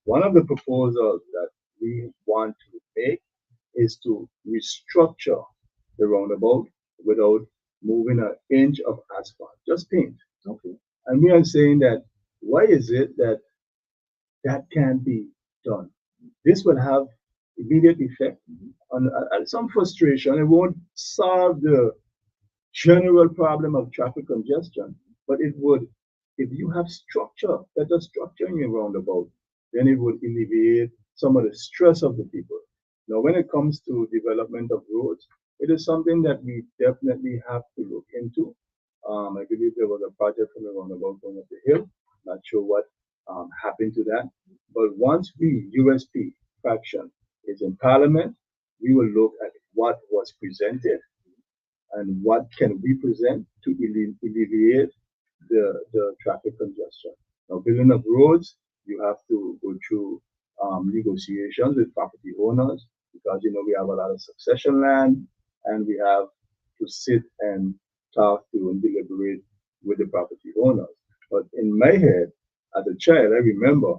One of the proposals that we want to make is to restructure the roundabout without moving an inch of asphalt, just paint. Okay. And we are saying that why is it that that can't be done? This will have immediate effect on some frustration. It won't solve the general problem of traffic congestion, but it would, if you have structure, better structure in your roundabout, then it would alleviate some of the stress of the people. Now, when it comes to development of roads, it is something that we definitely have to look into. I believe there was a project from the roundabout going up the hill. Not sure what happened to that. But once we, USP faction, is in Parliament, we will look at what was presented and what can we present to alleviate the traffic congestion. Now, building of roads, you have to go through negotiations with property owners because we have a lot of succession land, and we have to sit and talk to and deliberate with the property owners. But in my head, as a child, I remember,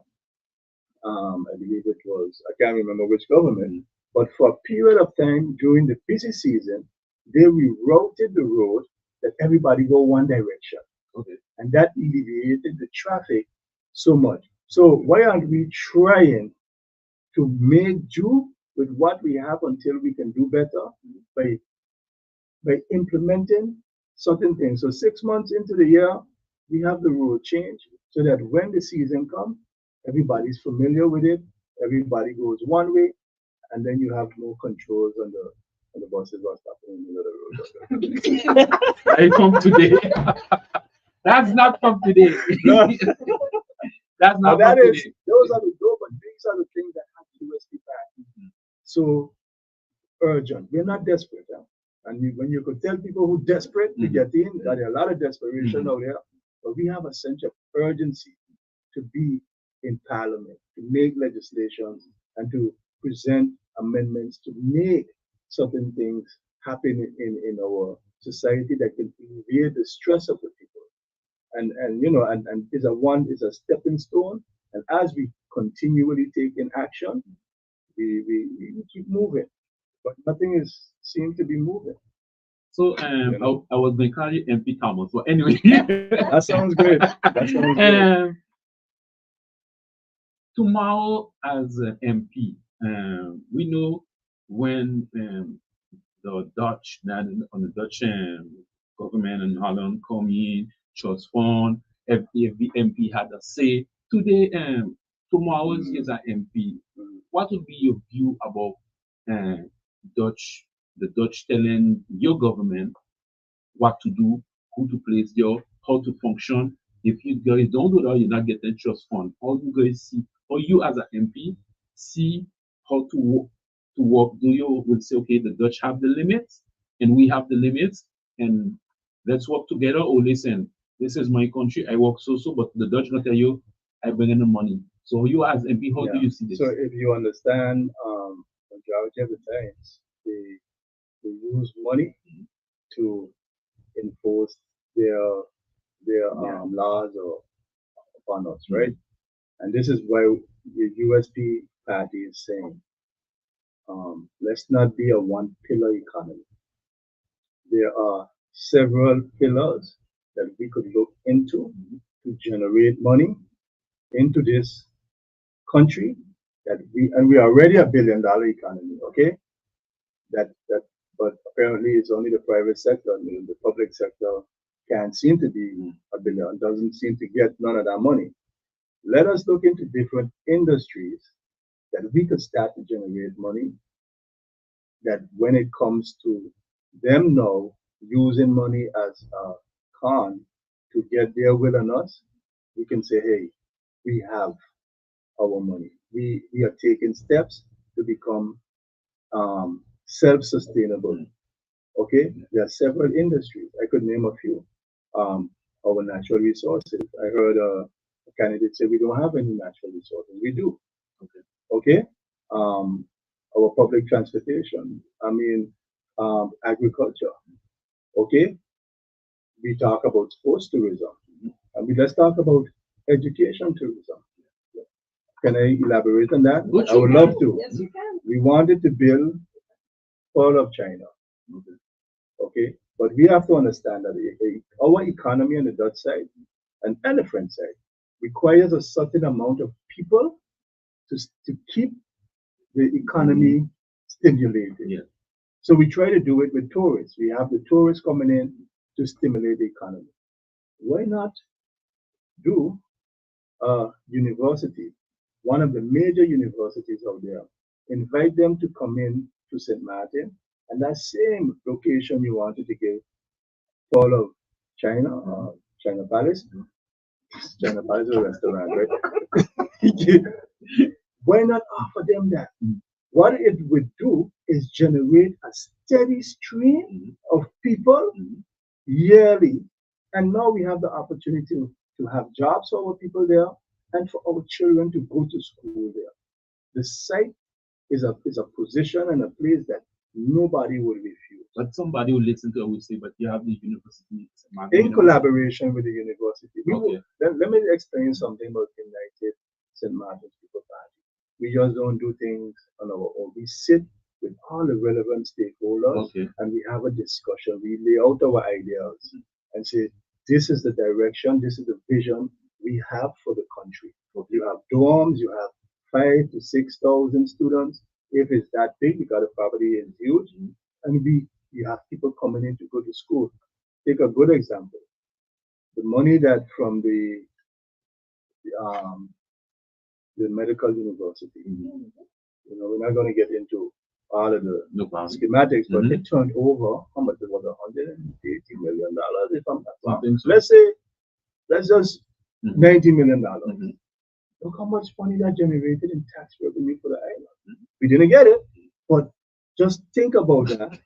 I believe it was, I can't remember which government, but for a period of time during the busy season, they rerouted the road that everybody go one direction. Okay. And that alleviated the traffic so much. So why aren't we trying to make do with what we have until we can do better by implementing certain things? So 6 months into the year, we have the road change so that when the season comes, everybody's familiar with it. Everybody goes one way, and then you have no controls on the buses are stopping in the middle of the road. I from today. That's not from today. No. That's not that from is, today. those are the things that have to USP back. So urgent. We're not desperate. Huh? And when you could tell people who desperate to get in, that there are a lot of desperation out there, but we have a sense of urgency to be in Parliament, to make legislations and to present amendments to make certain things happen in our society that can alleviate the stress of the people. And is a stepping stone. And as we continually take in action, we keep moving. But nothing seems to be moving. So I was going to call you MP Thomas, but anyway. That sounds great. That sounds great. Tomorrow as MP, we know when the Dutch government in Holland come in, trust fund, every MP had a say. Today, tomorrow is an MP. What would be your view about the Dutch telling your government what to do, who to place there, how to function? If you guys don't do that, you're not getting trust fund. How do you guys see, or you as an MP, see how to work? Do you will say, okay, the Dutch have the limits and we have the limits, and let's work together? Or listen, this is my country, I work so, but the Dutch gonna tell you, I bring in the money. So you as MP, how do you see this? So if you understand, majority of the times, they use money to enforce their laws upon us, right? And this is why the USP party is saying, let's not be a one-pillar economy. There are several pillars that we could look into to generate money into this country that we are already a billion-dollar economy, okay? But apparently it's only the private sector. I mean, the public sector can't seem to be a billion, doesn't seem to get none of that money. Let us look into different industries that we could start to generate money, that when it comes to them now using money as a con to get their will on us, we can say, hey, we have our money. We are taking steps to become self-sustainable. Okay, there are several industries. I could name a few. Our natural resources. I heard a candidate say we don't have any natural resources. We do. Okay. Our public transportation. I mean, agriculture. Okay. We talk about sports tourism. I mean, let's talk about education tourism. Can I elaborate on that? I would love to. Yes, you can. We wanted to build Pearl of China. Okay, but we have to understand that our economy on the Dutch side and the French side requires a certain amount of people to keep the economy stimulated. Yeah. So we try to do it with tourists. We have the tourists coming in to stimulate the economy. Why not do a university, one of the major universities out there, invite them to come in to St. Martin, and that same location you wanted to give Pearl of China, China Palace. China Palace is a restaurant, right? Why not offer them that? What it would do is generate a steady stream of people yearly. And now we have the opportunity to have jobs for our people there and for our children to go to school there. The site is a position and a place that nobody will refuse. But somebody will listen to it will say, but you have the university. In collaboration with the university. Let me explain something about the United St. Martin's People Party. We just don't do things on our own. We sit with all the relevant stakeholders and we have a discussion. We lay out our ideas and say, this is the direction, this is the vision we have for the country. You have dorms, you have 5,000 to 6,000 students. If it's that big, because the property is huge, and you have people coming in to go to school. Take a good example. The money that from the medical university, we're not going to get into all of the schematics, but it turned over, how much it was, $180 million, if I'm not wrong. So let's just $90 million. Look how much money that generated in tax revenue for the island. We didn't get it, but just think about that.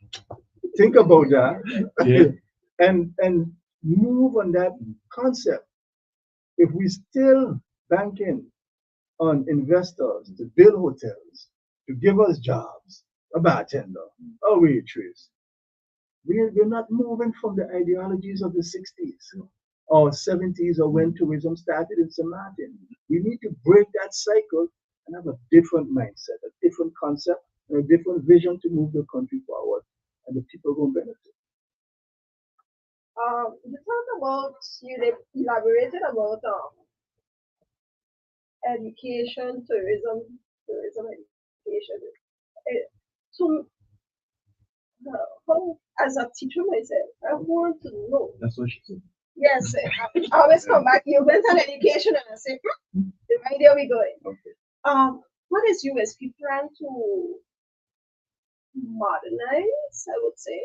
Think about that, and move on that concept. If we still banking on investors to build hotels, to give us jobs, a bartender, a waitress, we're not moving from the ideologies of the 60s or 70s or when tourism started in St. Martin. We need to break that cycle and have a different mindset, a different concept, and a different vision to move the country forward, and the people will benefit. You talked about, you elaborated about education, tourism education. So, how, as a teacher myself, I want to know. That's what she said. Yes, I always come back. You went on education, and I say, right there we go. Okay. What is USP plan to modernize, I would say,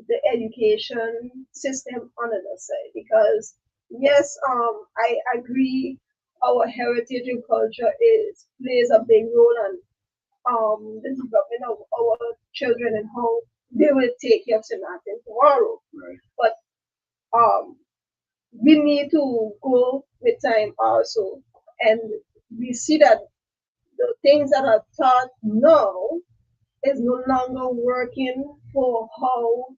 the education system on the other side? Because yes, I agree, our heritage and culture plays a big role in the development of our children and how they will take care of St. Martin tomorrow. Right. But we need to go with time also, and we see that the things that are taught now is no longer working for how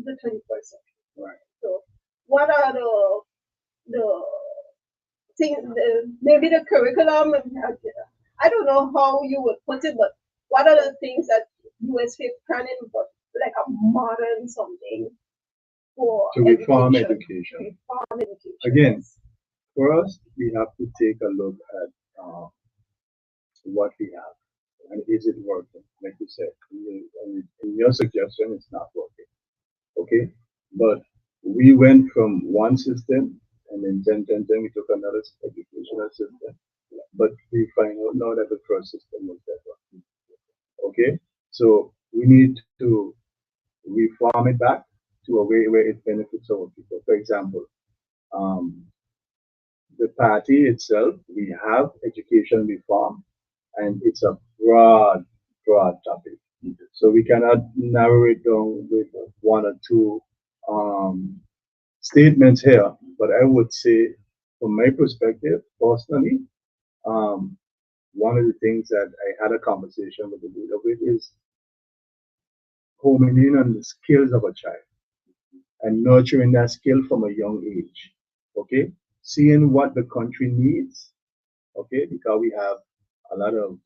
the 21st century. Right. So, what are the things? Maybe the curriculum. I don't know how you would put it, but what are the things that USP planning, but like a modern something for to reform education? Reform education. Again, First, we have to take a look at what we have and is it working? Like you said, in your suggestion, it's not working. Okay, but we went from one system and then we took another educational system, but we find out now that the first system was better. Okay, so we need to reform it back to a way where it benefits our people. For example, um, the party itself, we have education reform, and it's a broad topic. So we cannot narrow it down with one or two um, statements here. But I would say, from my perspective, personally, um, one of the things that I had a conversation with the leader with is homing in on the skills of a child and nurturing that skill from a young age. Okay, seeing what the country needs. Okay, because we have a lot of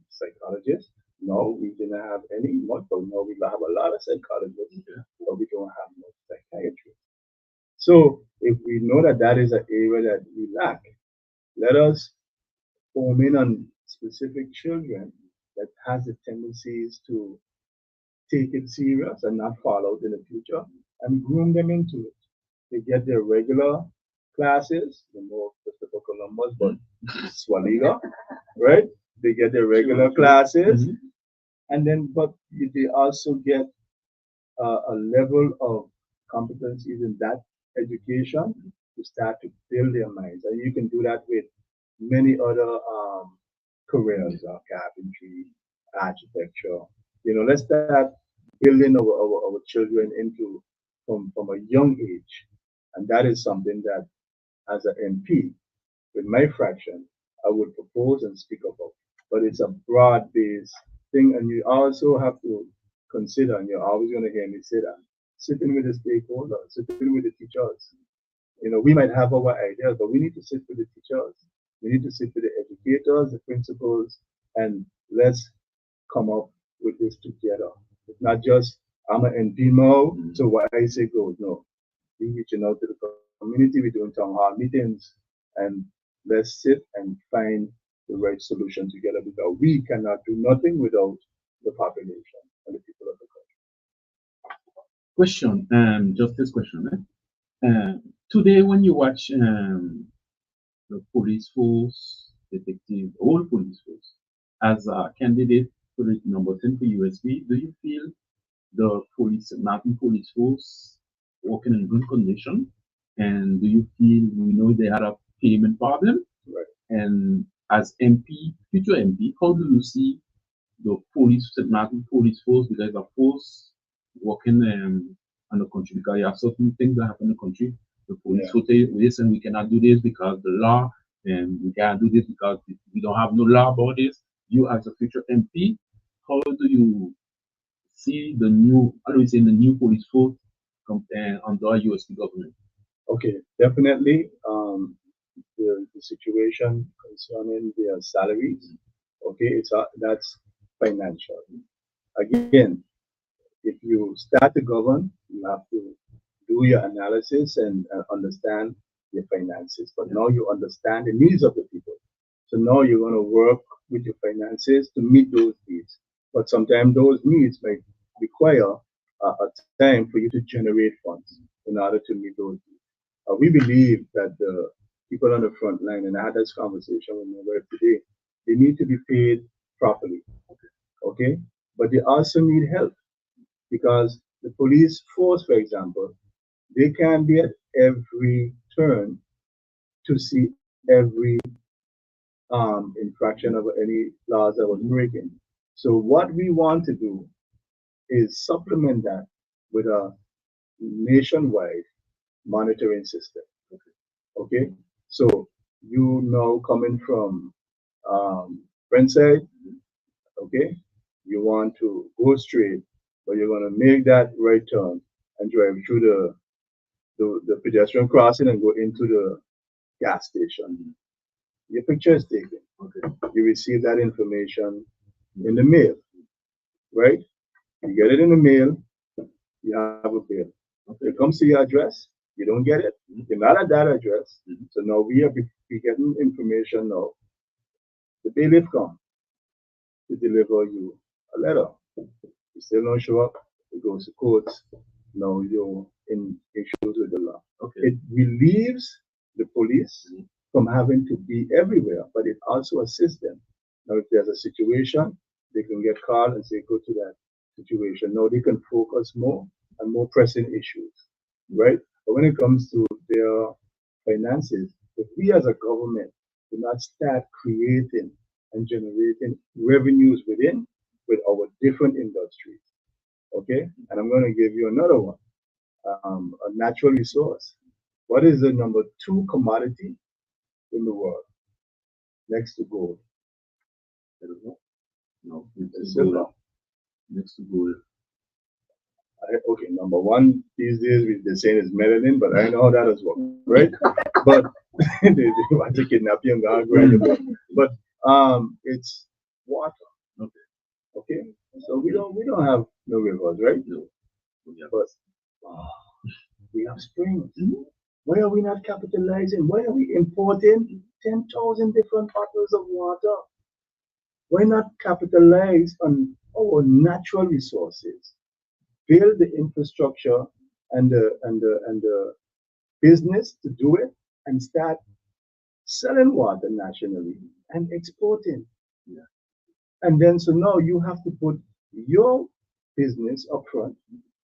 psychologists. No, we didn't have any much, but now we have a lot of psychologists, but we don't have much psychiatry. So if we know that that is an area that we lack, let us home in on specific children that has the tendencies to take it serious and not fall out in the future and groom them into it. They get their regular classes, the more Christopher Columbus, but Swaliga, right? They get their regular classes, and then but they also get a level of competencies in that education to start to build their minds. And you can do that with many other careers, carpentry, architecture. Let's start building our children into from a young age. And that is something that, as an MP, with my fraction, I would propose and speak about. But it's a broad-based thing, and you also have to consider, and you're always going to hear me say that, sitting with the stakeholders, sitting with the teachers. We might have our ideas, but we need to sit with the teachers. We need to sit with the educators, the principals, and let's come up with this together. It's not just, I'm an NP now, so what I say goes. No. We're reaching out to the community, we're doing town hall meetings, and let's sit and find the right solution together, because we cannot do nothing without the population and the people of the country. Question, just this question. Today, when you watch the police force, detective, all police force, as a candidate for the number 10 for USB, do you feel the Martin police force working in good condition? And do you feel, we know they had a payment problem? Right. And as MP, future MP, how do you see the St. Martin police force? Because the force working on the country, because you have certain things that happen in the country. The police will say this, and we cannot do this because the law, and we can't do this because we don't have no law about this. You, as a future MP, how do you see the new, the new police force under USP government? Okay, definitely. The situation concerning their salaries, okay, that's financial. Again, if you start to govern, you have to do your analysis and understand your finances. But now you understand the needs of the people. So now you're going to work with your finances to meet those needs. But sometimes those needs may require a time for you to generate funds in order to meet those needs. We believe that the people on the front line, and I had this conversation with my wife today, they need to be paid properly. Okay? But they also need help, because the police force, for example, they can't be at every turn to see every infraction of any laws that was breaking. So what we want to do is supplement that with a nationwide monitoring system. Okay, so you now coming from Friendside, okay, you want to go straight, but you're going to make that right turn and drive through the pedestrian crossing and go into the gas station. Your picture is taken. Okay, you receive that information in the mail, right? You get it in the mail, you have a bill. Okay, it comes to your address, You don't get it? You're not at that address. So now we getting information now. The bailiff come to deliver you a letter. You still don't show up, it goes to courts. Now you're in issues with the law. Okay. It relieves the police from having to be everywhere, but it also assists them. Now, if there's a situation, they can get called and say, go to that situation. Now they can focus more on more pressing issues, right? But when it comes to their finances, if we as a government do not start creating and generating revenues within with our different industries, okay? And I'm going to give you another one, a natural resource. What is the number 2 commodity in the world next to gold? I don't know. No, It's silver. next to gold. Okay, number 1 these days they're saying is melanin, but I know how that is working, right? But they want to kidnap you and go and grab your But it's water. Okay. Okay, so we don't have no rivers, right? No. But we have springs. Why are we not capitalizing? Why are we importing 10,000 different bottles of water? Why not capitalize on our natural resources? Build the infrastructure and the business to do it, and start selling water nationally and exporting. Yeah. And then so now you have to put your business up front.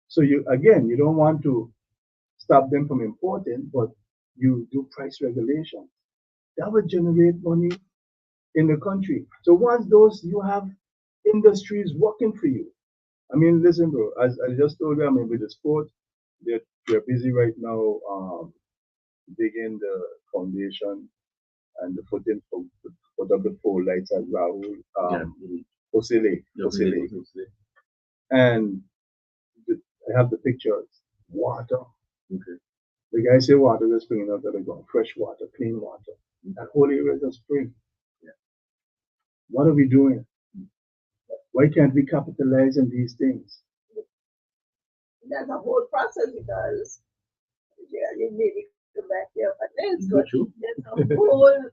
So you don't want to stop them from importing, but you do price regulation. That would generate money in the country. So once you have industries working for you. I mean, listen, bro, as I just told you, I mean, with the sport, they're busy right now digging the foundation and the footing for put up the pole lights at Rahul, Osile. And I have the pictures. Water. Okay. The guy say water is springing out of the ground. Fresh water, clean water. That whole area is a spring. Yeah. What are we doing? Why can't we capitalize on these things? That's a whole process because you maybe come back here, but it's good. There's a whole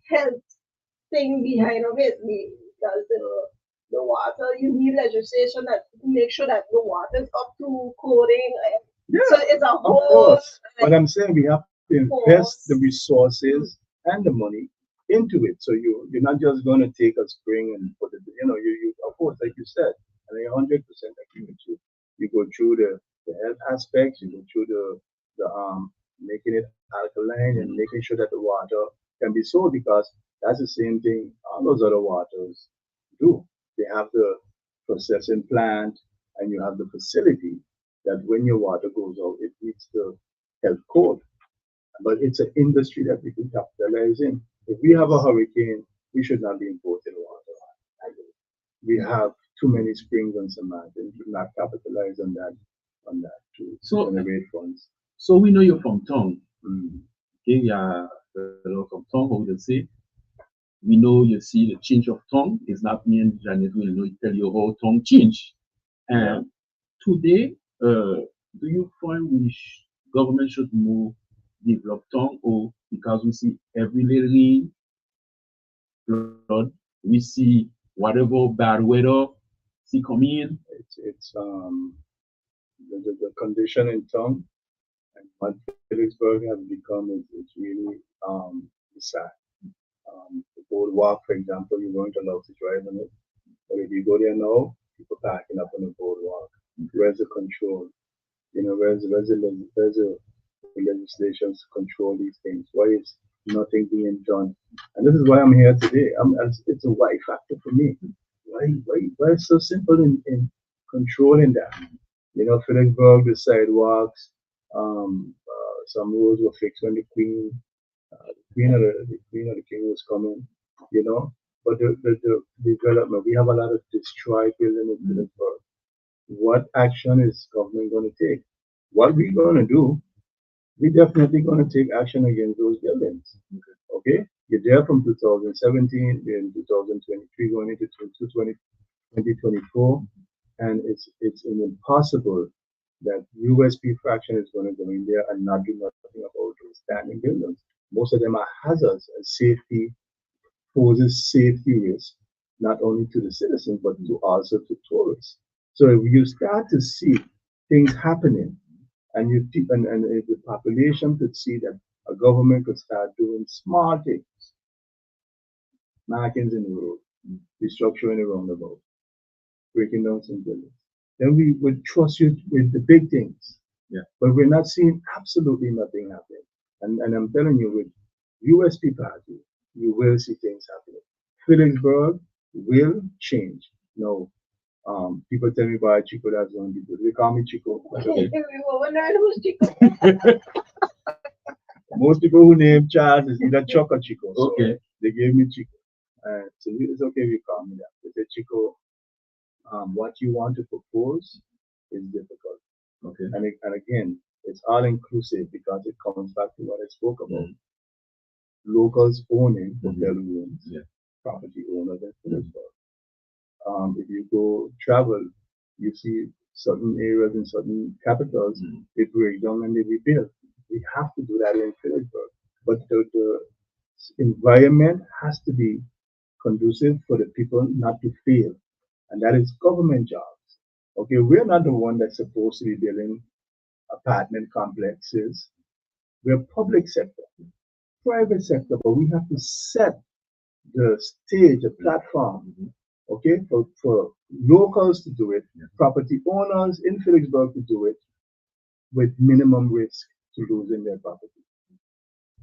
health thing behind of it because the water, you need legislation that make sure that the water is up to coding. Yeah, so it's a whole. Of course. But I'm saying we have to invest the resources and the money into it. So you're not just going to take a spring and put it, you of course, like you said, and I 100% agree with you. You go through the health aspects, you go through the making it alkaline and making sure that the water can be sold, because that's the same thing all those other waters do. They have the processing plant and you have the facility that when your water goes out, it meets the health code. But it's an industry that we can capitalize in. If we have a hurricane, we should not be importing water. We have too many springs and some mountains. We should not capitalize on that to generate funds. So we know you're from town. Okay, yeah, from town, how would you say? We know you see the change of tongue is not mean Janet will know tell you how tongue change. And today, do you find government should more develop tongue, or because we see every little rain, flood, we see whatever bad weather see coming in? It's the condition in tongue and what Phillipsburg has become is really sad. The boardwalk, for example, you're going to love to drive on it. But if you go there now, people packing up on the boardwalk. Where's the control? Where's the legislations to control these things? Why is nothing being done? And this is why I'm here today. It's a why factor for me. Why it's so simple in controlling that? Phillipsburg, the sidewalks, some roads were fixed when the Queen or the King was coming, But the development, we have a lot of destroyed buildings in Phillipsburg. What action is government going to take? What we're going to do, we're definitely going to take action against those buildings. Okay? You're there from 2017, we're in 2023, going into 2024, and it's impossible that USP fraction is going to go in there and not do nothing about those standing buildings. Most of them are hazards and safety poses safety risk not only to the citizens but to also to tourists. So if you start to see things happening and and if the population could see that a government could start doing small things, markings in the road, restructuring the roundabout, breaking down some buildings, then we would trust you with the big things. Yeah. But we're not seeing absolutely nothing happening. And I'm telling you, with USP party, you will see things happening. Phillipsburg will change. No, people tell me about Chico, that's one people. They call me Chico. We were wondering who's Chico. Most people who name Charles is either Chuck or Chico. So Okay. they gave me Chico. So it's okay if you call me that. They say, Chico, what you want to propose is difficult. Okay. And again, it's all inclusive because it comes back to what I spoke about. Locals owning hotel rooms, property owners in Phillipsburg. If you go travel, you see certain areas in certain capitals, they break down and they rebuild. We have to do that in Phillipsburg. But the environment has to be conducive for the people not to fail. And that is government jobs. Okay, we're not the one that's supposed to be building apartment complexes. We're public sector, private sector, but we have to set the stage, the platform, okay, for locals to do it, property owners in Phillipsburg to do it with minimum risk to losing their property.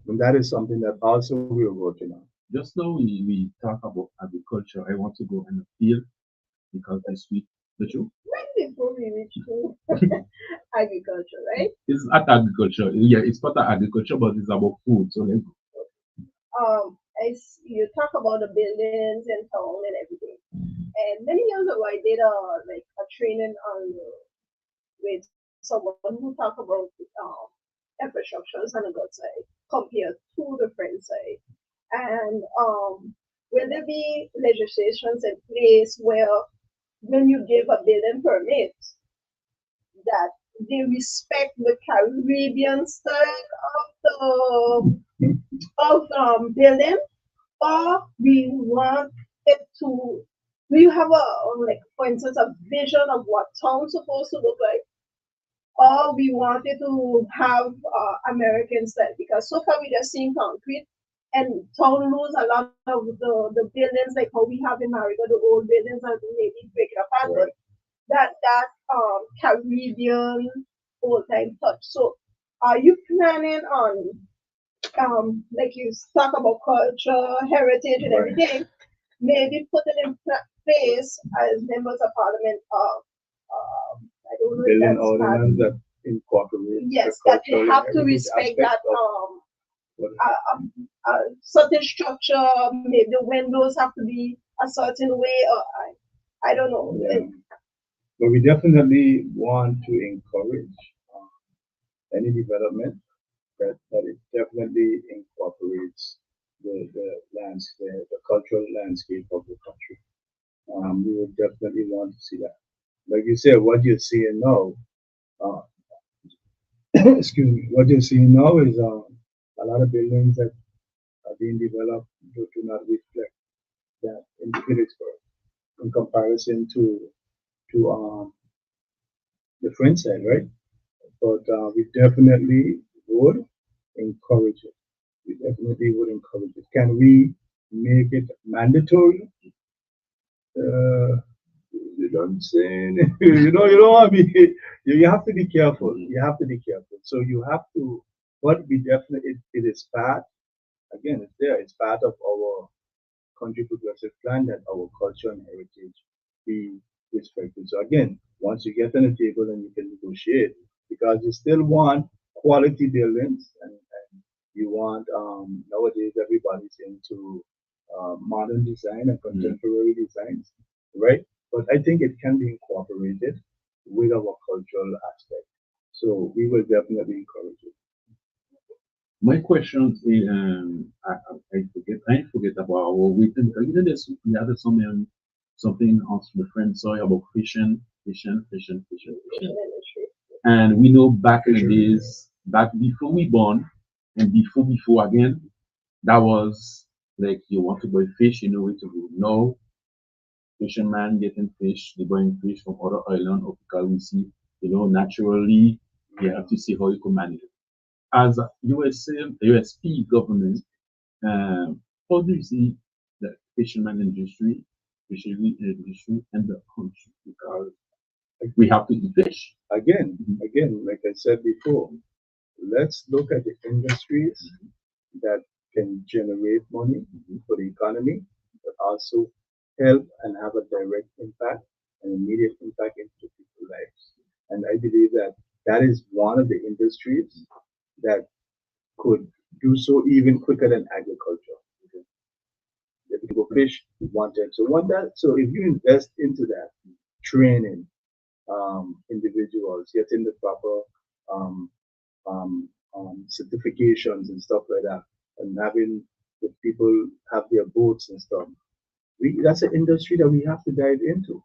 And that is something that also we're working on. Just now we talk about agriculture. I want to go in the field because I speak the truth. When before we reach to agriculture, right? It's not agriculture. Yeah, it's part of agriculture, but it's about food. So let's go. As you talk about the buildings and town and everything, and many years ago I did a training on with someone who talked about infrastructures on the good side compared to the friend side, and will there be legislations in place where when you give a building permit that they respect the Caribbean style of building, or we want it to, do you have like for instance a vision of what town's supposed to look like, or we want it to have American style? Because so far we just seen concrete, and town lose a lot of the buildings like how we have in America, the old buildings and maybe break it apart, but that Caribbean old time touch. So are you planning on like you talk about culture, heritage and everything, maybe put it in place as members of parliament I don't know building ordinance that incorporate yes, that they have to respect that certain structure, maybe the windows have to be a certain way, or I don't know. Yeah. But we definitely want to encourage any development that it definitely incorporates the landscape, the cultural landscape of the country. We would definitely want to see that. Like you said, what you're seeing now, excuse me, what you're seeing now is a lot of buildings that are being developed do not reflect that in Phillipsburg in comparison to the French side, right? But we definitely would encourage it. We definitely would encourage it. Can we make it mandatory? You know what I'm saying? you know what I mean? You have to be careful. You have to be careful. So you have to, but we definitely, it is part, again, it's there. It's part of our country progressive plan that our culture and heritage be respected. So again, once you get on the table and you can negotiate, because you still want quality buildings and you want, nowadays everybody's into modern design and contemporary designs, right? But I think it can be incorporated with our cultural aspect. So we will definitely encourage it. My question is, I forget about our weekend. You know, we had something on the friend sorry about fishing. And we know back in the days, back before we born, and before again, that was like you want to buy fish, you know where to go. No, fisherman getting fish, they buying fish from other island or because we see, you know, naturally, you have to see how you can manage it. As a USP government, how do you see the fisherman industry, fishery industry, and the country? Because we have to eat fish. Again, like I said before, let's look at the industries that can generate money for the economy, but also help and have a direct impact, an immediate impact into people's lives. And I believe that that is one of the industries that could do so even quicker than agriculture. If you go fish, one time. So if you invest into that, training individuals, getting the proper um, certifications and stuff like that, and having the people have their boats and stuff. That's an industry that we have to dive into.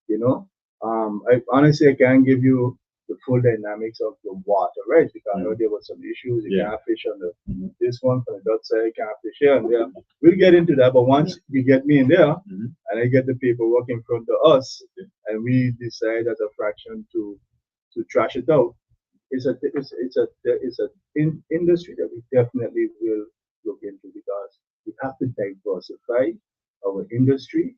You know, I honestly I can't give you the full dynamics of the water, right? Because I know there were some issues. You can't fish on the this one from the Dutch side, can't fish here and there. We'll get into that, but once you get me in there and I get the paperwork in front of us, and we decide as a fraction to trash it out, it's an industry that we definitely will look into because we have to diversify our industry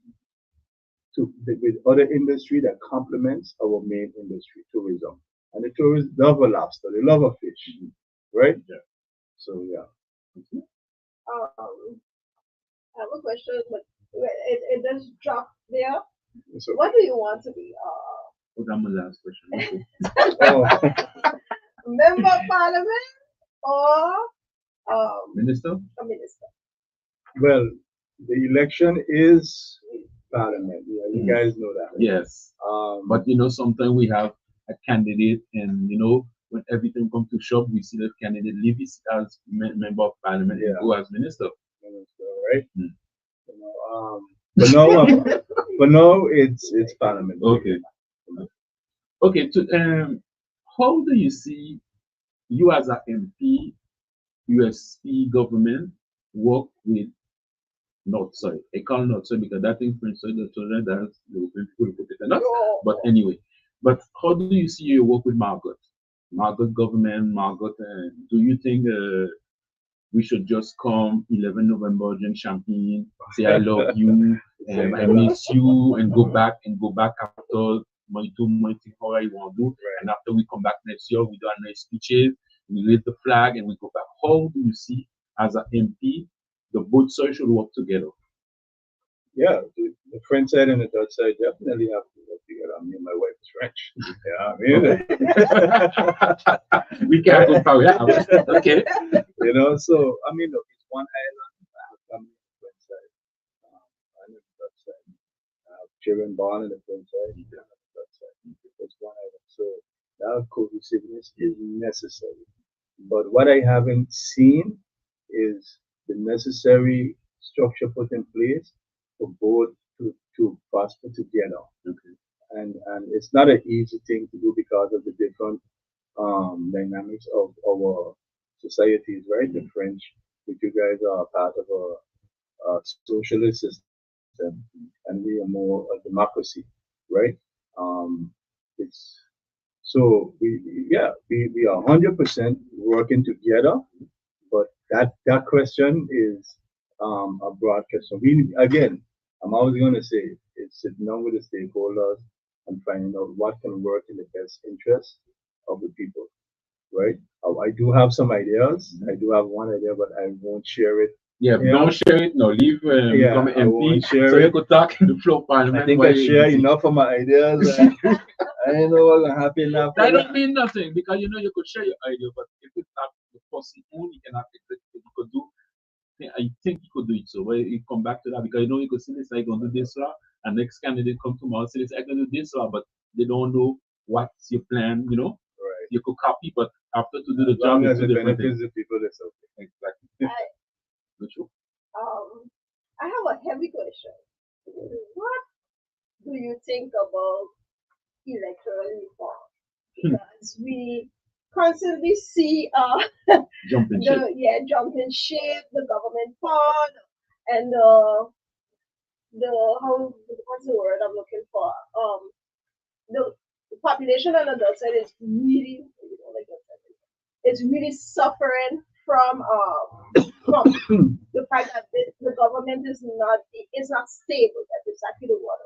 with other industry that complements our main industry, tourism. And the tourists love a lobster, they love a fish, right? Yeah. So yeah. I have a question, but it just dropped there. So, What do you want to be? Oh, that's my last question. Member of Parliament or Minister? a minister? well, the election is Parliament. Yeah, you guys know that. Yes. But you know, sometimes we have a candidate, and you know, when everything comes to shop, we see that candidate leave his as member of parliament and go as minister. Right? You know, but no, it's Parliament. Okay. Okay. How do you see you as a MP, USP government work with North side? I call North side because that thing French side, the children that's the people put it enough. But anyway, but how do you see you work with Margaret? Margaret government, Margaret, do you think we should just come 11 November, drink champagne, say I love you, and I miss you, and go back after my 2 months, how I want to do, and after we come back next year, we do a nice speeches, we raise the flag, and we go back. How do you see as an MP the both sides should work together? Yeah, the French side and the Dutch side definitely have to work together. I mean, my wife is French. Yeah, I mean, we can't go far. Yeah. Okay. You know, so I mean, look, it's one island. I have family on the French side. I'm on the Dutch side. I have children born in the French side. On the Dutch side. It's one island. So that cohesiveness is necessary. But what I haven't seen is the necessary structure put in place for both to prosper together. Okay. And it's not an easy thing to do because of the different dynamics of our societies, right? The French, which you guys are part of a socialist system, and we are more a democracy, right? It's so we are 100% working together, but that question is a broad question. We again, I'm always going to say it's sitting down with the stakeholders and finding out what can work in the best interest of the people, right? I do have some ideas. I do have one idea, but I won't share it. Yeah, don't share it. No, leave. Become an MP, so you could talk in the floor parliament. I think I share enough of my ideas. I don't know what's gonna happen now. That don't mean nothing because you know you could share your idea, but if it's not the person who you cannot execute, you could do. I think you could do it. So when you come back to that, because you know you could say this, I gonna do this, and next candidate come tomorrow say this, I gonna do this, but they don't know what's your plan. You know, right? You could copy, but after to do the as long job, as it benefits the people, that's okay. Exactly. I have a heavy question. What do you think about electoral reform? because we constantly see Jumping ship. jumping ship, the government part, and the how what's the word I'm looking for? The population on the other side is really, like I said, it's really suffering from the fact that the government is not stable. That's exactly the word.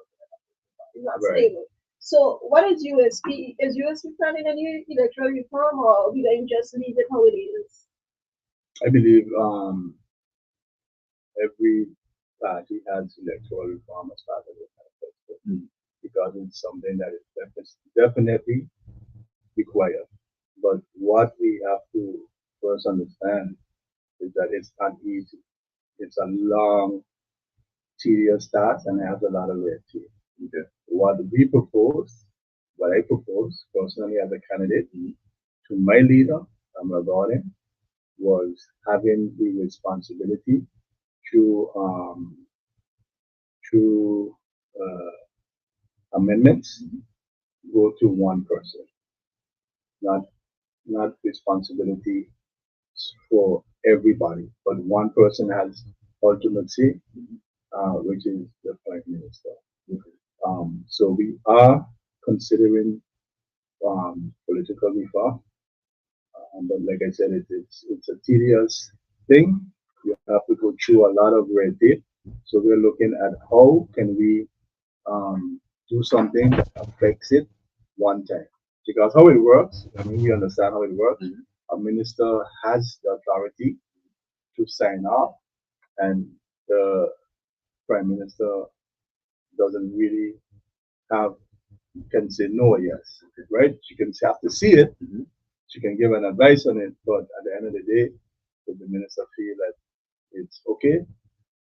It's not Right. stable. So what is USP? Is USP planning a new electoral reform, or we going just leave it how it is? I believe every party has electoral reform as part of it, because it's something that is definitely required. But what we have to first understand is that it's not easy. It's a long, tedious task and it has a lot of red tape. Okay. What I propose personally as a candidate to my leader, Kamala Gordon, was having the responsibility to through amendments go to one person, not responsibility for everybody, but one person has ultimate say, which is the Prime Minister. So we are considering political reform, but like I said, it's a tedious thing. You have to go through a lot of red tape. So we're looking at how can we do something that affects it one time. Because how it works, I mean, we understand how it works. A minister has the authority to sign off, and the prime minister doesn't really have can say no or yes, right? She can have to see it. She can give an advice on it, but at the end of the day, if the minister feel that it's okay,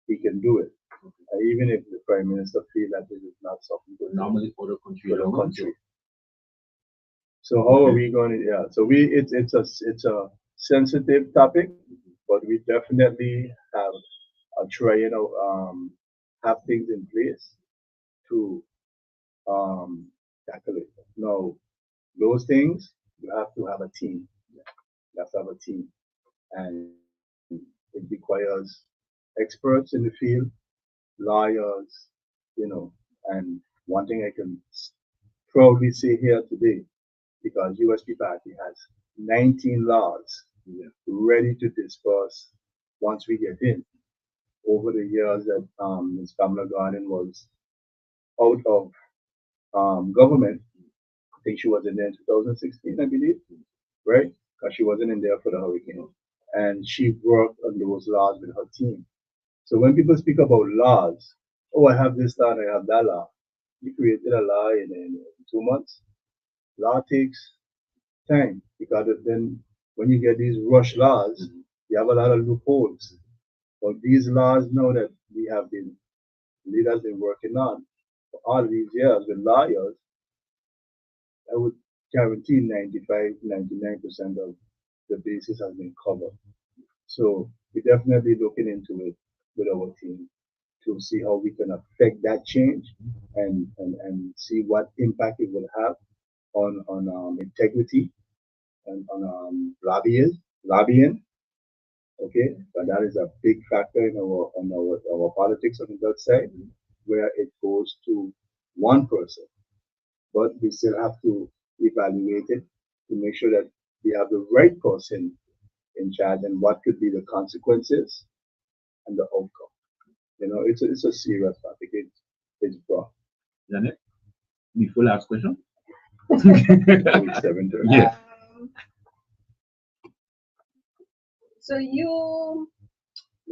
he can do it. Even if the prime minister feel that this is not something good Normally for the country. for the country. So how are we going to? Yeah. So it's a sensitive topic, but we definitely have have things in place to tackle it. Now, those things you have to have a team. You have to have a team, and it requires experts in the field, lawyers, and one thing I can proudly say here today, because USP Party has 19 laws ready to discuss once we get in. Over the years that Ms. Kamala Gordon was out of government, I think she was in there in 2016, I believe, right? Because she wasn't in there for the hurricane. And she worked on those laws with her team. So when people speak about laws, oh, I have this law and I have that law. You created a law in 2 months. Law takes time because then when you get these rush laws, you have a lot of loopholes. But these laws now that we have been leaders been working on for all these years with lawyers, I would guarantee 95, 99% of the basis has been covered. So we're definitely looking into it with our team to see how we can affect that change and see what impact it will have on integrity and on lobbying. Okay, but that is a big factor in our politics on the side, where it goes to one person, but we still have to evaluate it to make sure that we have the right person in charge and what could be the consequences and the outcome. It's a serious topic. It's broad. Janet, before last question. 7:30. Yeah. So you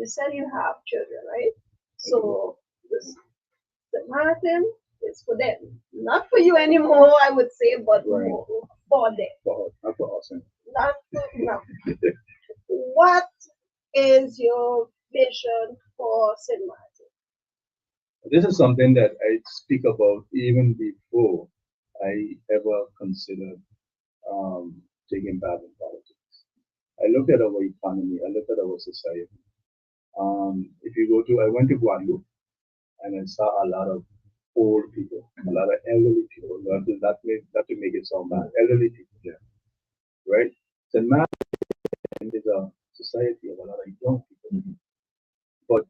said you have children, right? So the marathon is for them, not for you anymore, I would say, but Right. for them. Not for us. Not for no. What is your vision for St. Martin? This is something that I speak about even before I ever considered taking part in politics. I look at our economy, I look at our society. If you I went to Guadeloupe and I saw a lot of old people, a lot of elderly people, not to make it sound bad, elderly people, yeah, right? St. Martin is a society of a lot of young people, but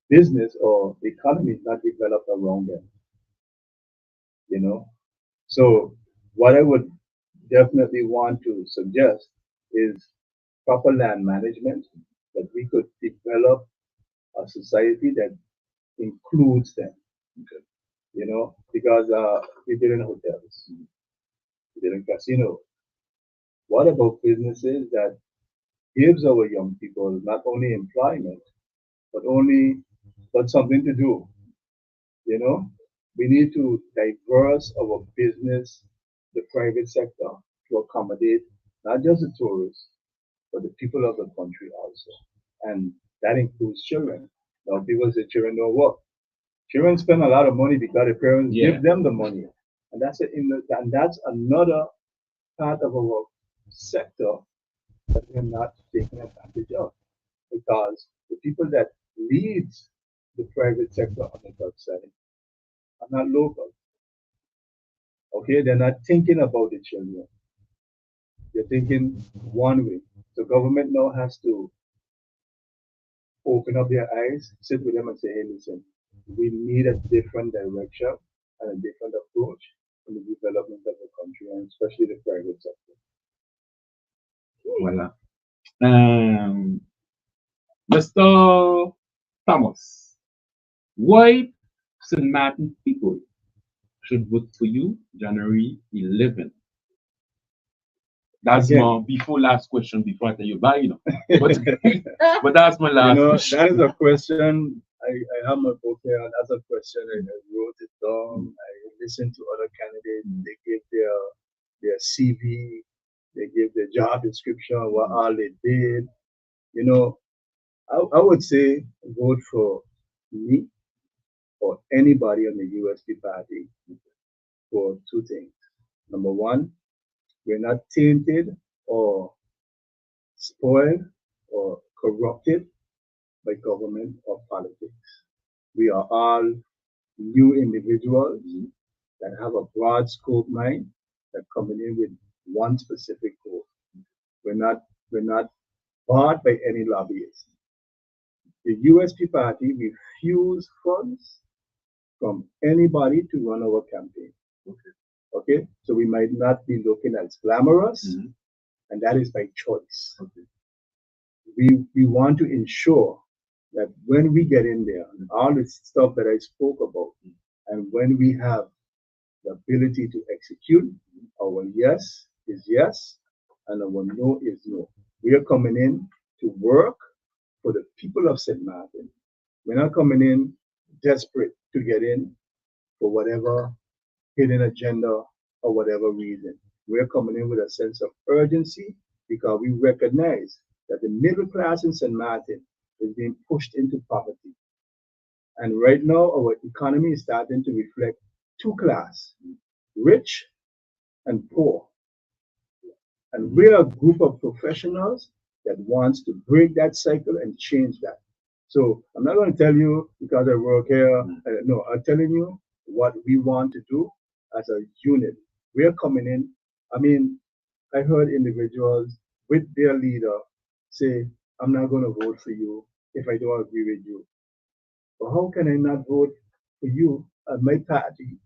business or the economy is not developed around them, you know. So what I would definitely want to suggest is proper land management, that we could develop a society that includes them, you know, because we did in hotels, we did in casinos. What about businesses that gives our young people not only employment, but something to do, you know? We need to diverse our business, the private sector, to accommodate not just the tourists, but the people of the country also. And that includes children. Now people say children don't work. Children spend a lot of money because their parents give them the money. And that's another part of our sector that we're not taking advantage of. Because the people that leads the private sector on the drug side are not local. Okay, they're not thinking about the children. They're thinking one way. So government now has to open up their eyes, sit with them and say, hey, listen, we need a different direction and a different approach in the development of the country, and especially the private sector. Voila. Mr. Thomas, why St. Martin people should vote for you January 11th? That's my before last question before I tell you bye, you know. But that's my last question. That is a question. I have my book here, and that's a question. I wrote it down. I listened to other candidates. They gave their CV, they gave their job description, what all they did. You know, I would say vote for me or anybody on the USP party for two things. Number one, we're not tainted or spoiled or corrupted by government or politics. We are all new individuals that have a broad scope mind that coming in with one specific goal. We're not bought by any lobbyists. The USP party refuse funds from anybody to run our campaign. Okay? So we might not be looking as glamorous, and that is by choice. We want to ensure that when we get in there, and all the stuff that I spoke about, and when we have the ability to execute, our yes is yes, and our no is no. We are coming in to work for the people of St. Martin. We're not coming in desperate to get in for whatever hidden agenda or whatever reason. We're coming in with a sense of urgency because we recognize that the middle class in St. Martin is being pushed into poverty. And right now, our economy is starting to reflect two classes, rich and poor. And we're a group of professionals that wants to break that cycle and change that. So I'm not going to tell you because I work here. No, I'm telling you what we want to do as a unit. We're coming in. I mean, I heard individuals with their leader say, I'm not going to vote for you if I don't agree with you. But how can I not vote for you at my party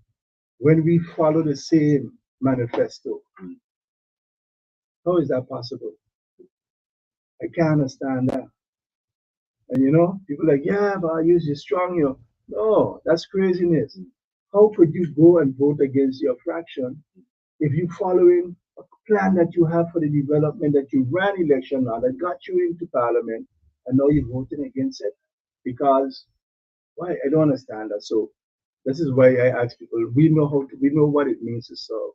when we follow the same manifesto? How is that possible? I can't understand that. And you know, people are like, yeah, but you're strong. You know. No, that's craziness. How could you go and vote against your fraction if you're following a plan that you have for the development that you ran election on that got you into parliament and now you're voting against it? Because why? I don't understand that. So this is why I ask people, we know what it means to serve.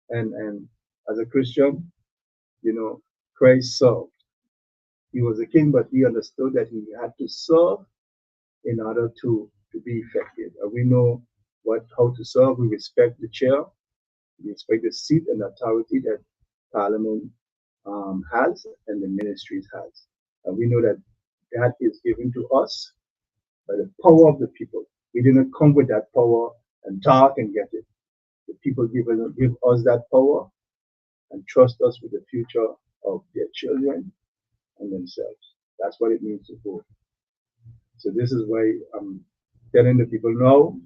And as a Christian, you know, Christ served. He was a king, but he understood that he had to serve in order to be effective. And we know how to serve. We respect the chair. We respect the seat and authority that Parliament has and the ministries has. And we know that that is given to us by the power of the people. We didn't come with that power and talk and get it. The people give us that power and trust us with the future of their children and themselves. That's what it means to vote. So this is why I'm telling the people now,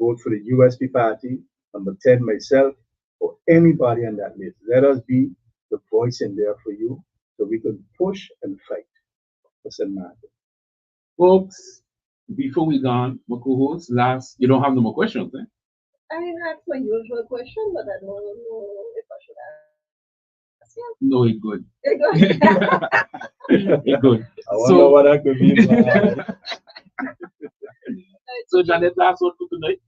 vote for the USP party, number 10 myself, or anybody on that list. Let us be the voice in there for you so we can push and fight for St. Martin. Folks, before we gone, my co-host, you don't have no more questions, eh? I had my usual question, but I don't know if I should ask you. No, it's good. It's good. It's good. I wonder what that could mean. So Janet, last word for tonight?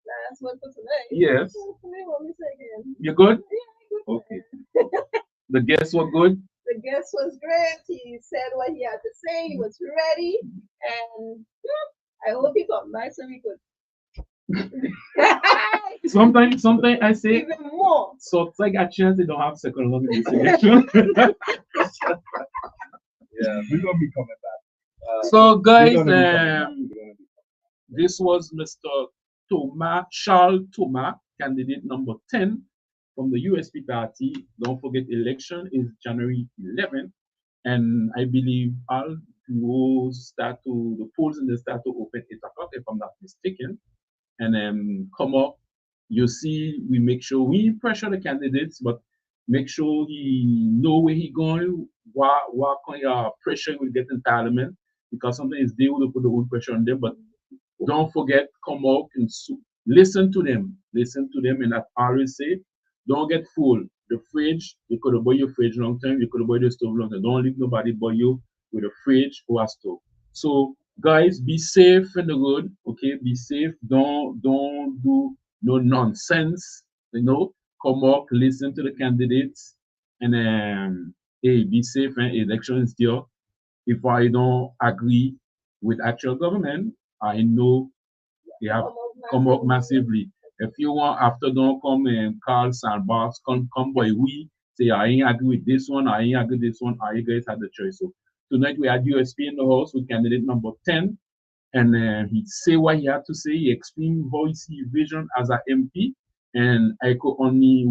Last one for tonight? Yes. What me say again? You good? Yeah, good. Okay. The guests were good? The guest was great. He said what he had to say. He was ready. And yeah, I hope he come back so we could. Sometimes I say, even more. so it's like a chance they don't have second round in this election. Yeah, we're going to be coming back. So guys, This this was Mr. Charles Thomas, candidate number 10 from the USP party. Don't forget, election is January 11th, and I believe all the polls in the start to open 8 o'clock, if I'm not mistaken. And come up, you see, we make sure we pressure the candidates, but make sure he know where he going, what kind of pressure we get in parliament, because sometimes they will put the whole pressure on them. But don't forget, come out and listen to them, and I always say, don't get fooled. The fridge, you could have bought your fridge long time, you could have bought your stove long time. Don't leave nobody buy you with a fridge or a stove. So guys, be safe in the road, okay? Be safe. Don't do no nonsense, Come up, listen to the candidates, and hey, be safe. And election is there. If I don't agree with actual government, I know they have come up massively. If you want, after don't come and call sandbox, come by we say I ain't agree with this one, I ain't agree with this one. You guys had the choice. So tonight we had USP in the house with candidate number 10, and he say what he had to say. He explained how he see vision as an MP, and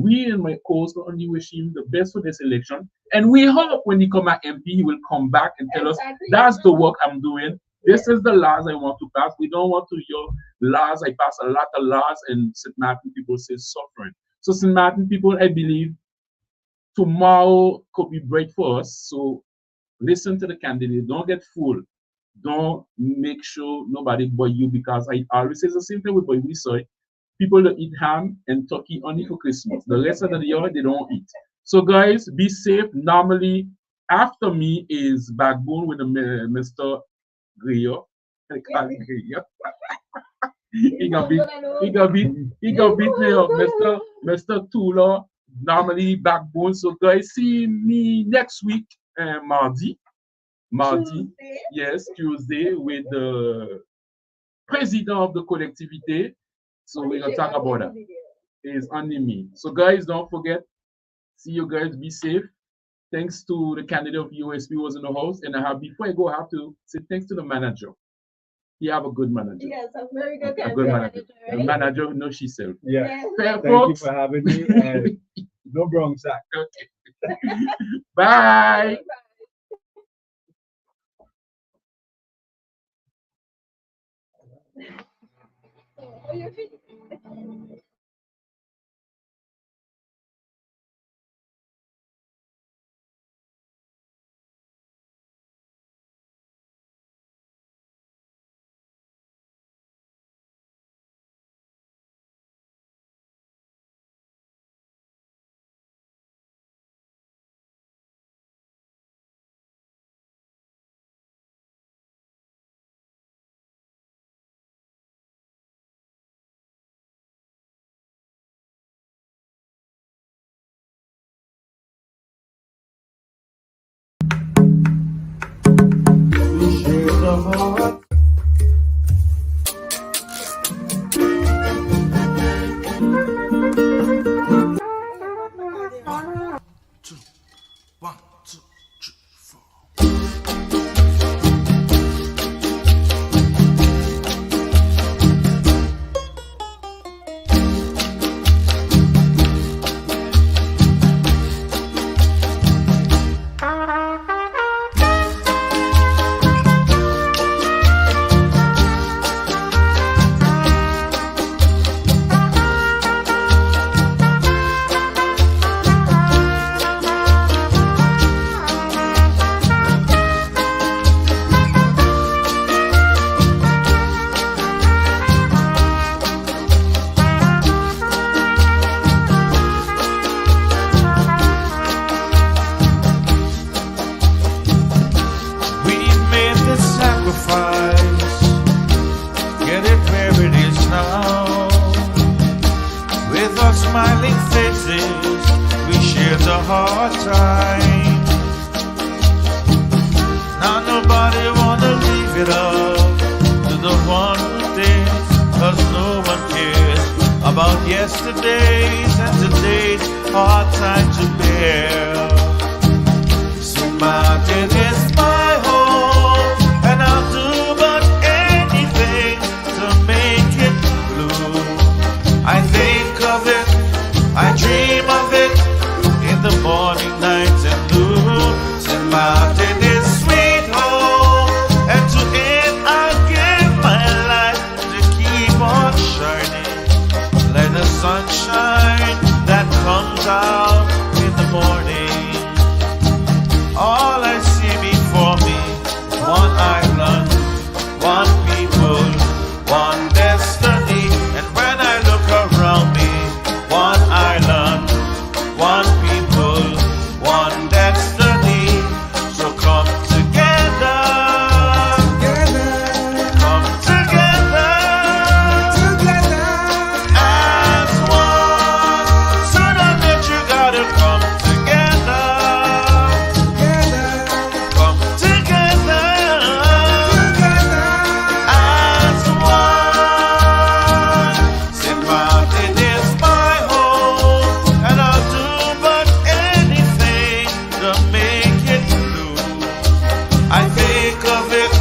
we and my co-host only wish him the best for this election. And we hope when he come as MP, he will come back and tell us that's the work I'm doing. This is the laws I want to pass. We don't want to hear laws. I pass a lot of laws, and St. Martin people say suffering. So St. Martin people, I believe tomorrow could be bright for us. So listen to the candidate. Don't get fooled. Don't make sure nobody buy you, because I always say the same thing with boy we saw it. People don't eat ham and turkey only for Christmas. The rest of the year they don't eat. So guys, be safe. Normally after me is Backbone with the Mr. Griot. He gonna beat me up, Mr. Tula. Normally Backbone. So guys, see me next week, Mardi. Tuesday. Yes, Tuesday, with the president of the collectivity. So we're gonna talk about that. It's only me. So guys, don't forget. See you guys. Be safe. Thanks to the candidate of USP who was in the house. And before I go, I have to say thanks to the manager. He have a good manager. Yes, a very good A good manager. Right? The manager knows herself. Yeah. Fair, Thank folks. you for having me. And no Bronx sack. Okay. Bye. smiling faces, we share the hard times. Now nobody wanna leave it up to the one who did, 'cause no one cares about yesterday's and today's hard time to bear. St. Martin is my home, and I'll do but anything to make it blue. I think of it, I dream of it, in the morning, night, and noon. St. Martin is sweet home, and to it I'll give my life to keep on shining like the sunshine that comes out in the morning. All I see before me is one island, one people, one destiny. And when I look around me, one island, one people, one destiny. So come together, come together, as one. So now that you gotta come together, come together, as one. St. Martin is my home, and I'll do but anything to make it blue. I think of it,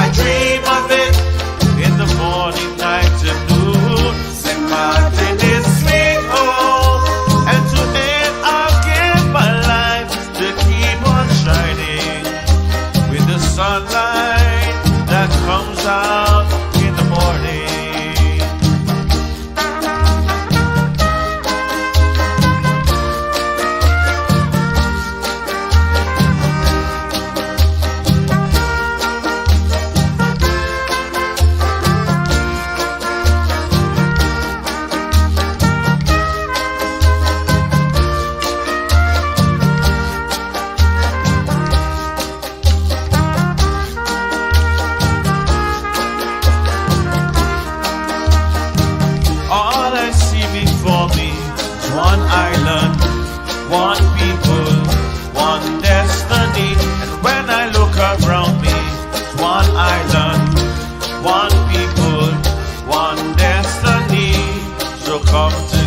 I dream of it, in the morning, night, and noon. St. Martin is sweet home, and to it I'll give my life to keep on shining with the sunlight that comes out in the morning. All I see before me is one island, one people, one destiny. And when I look around me, it's one island, one people, one destiny. So come to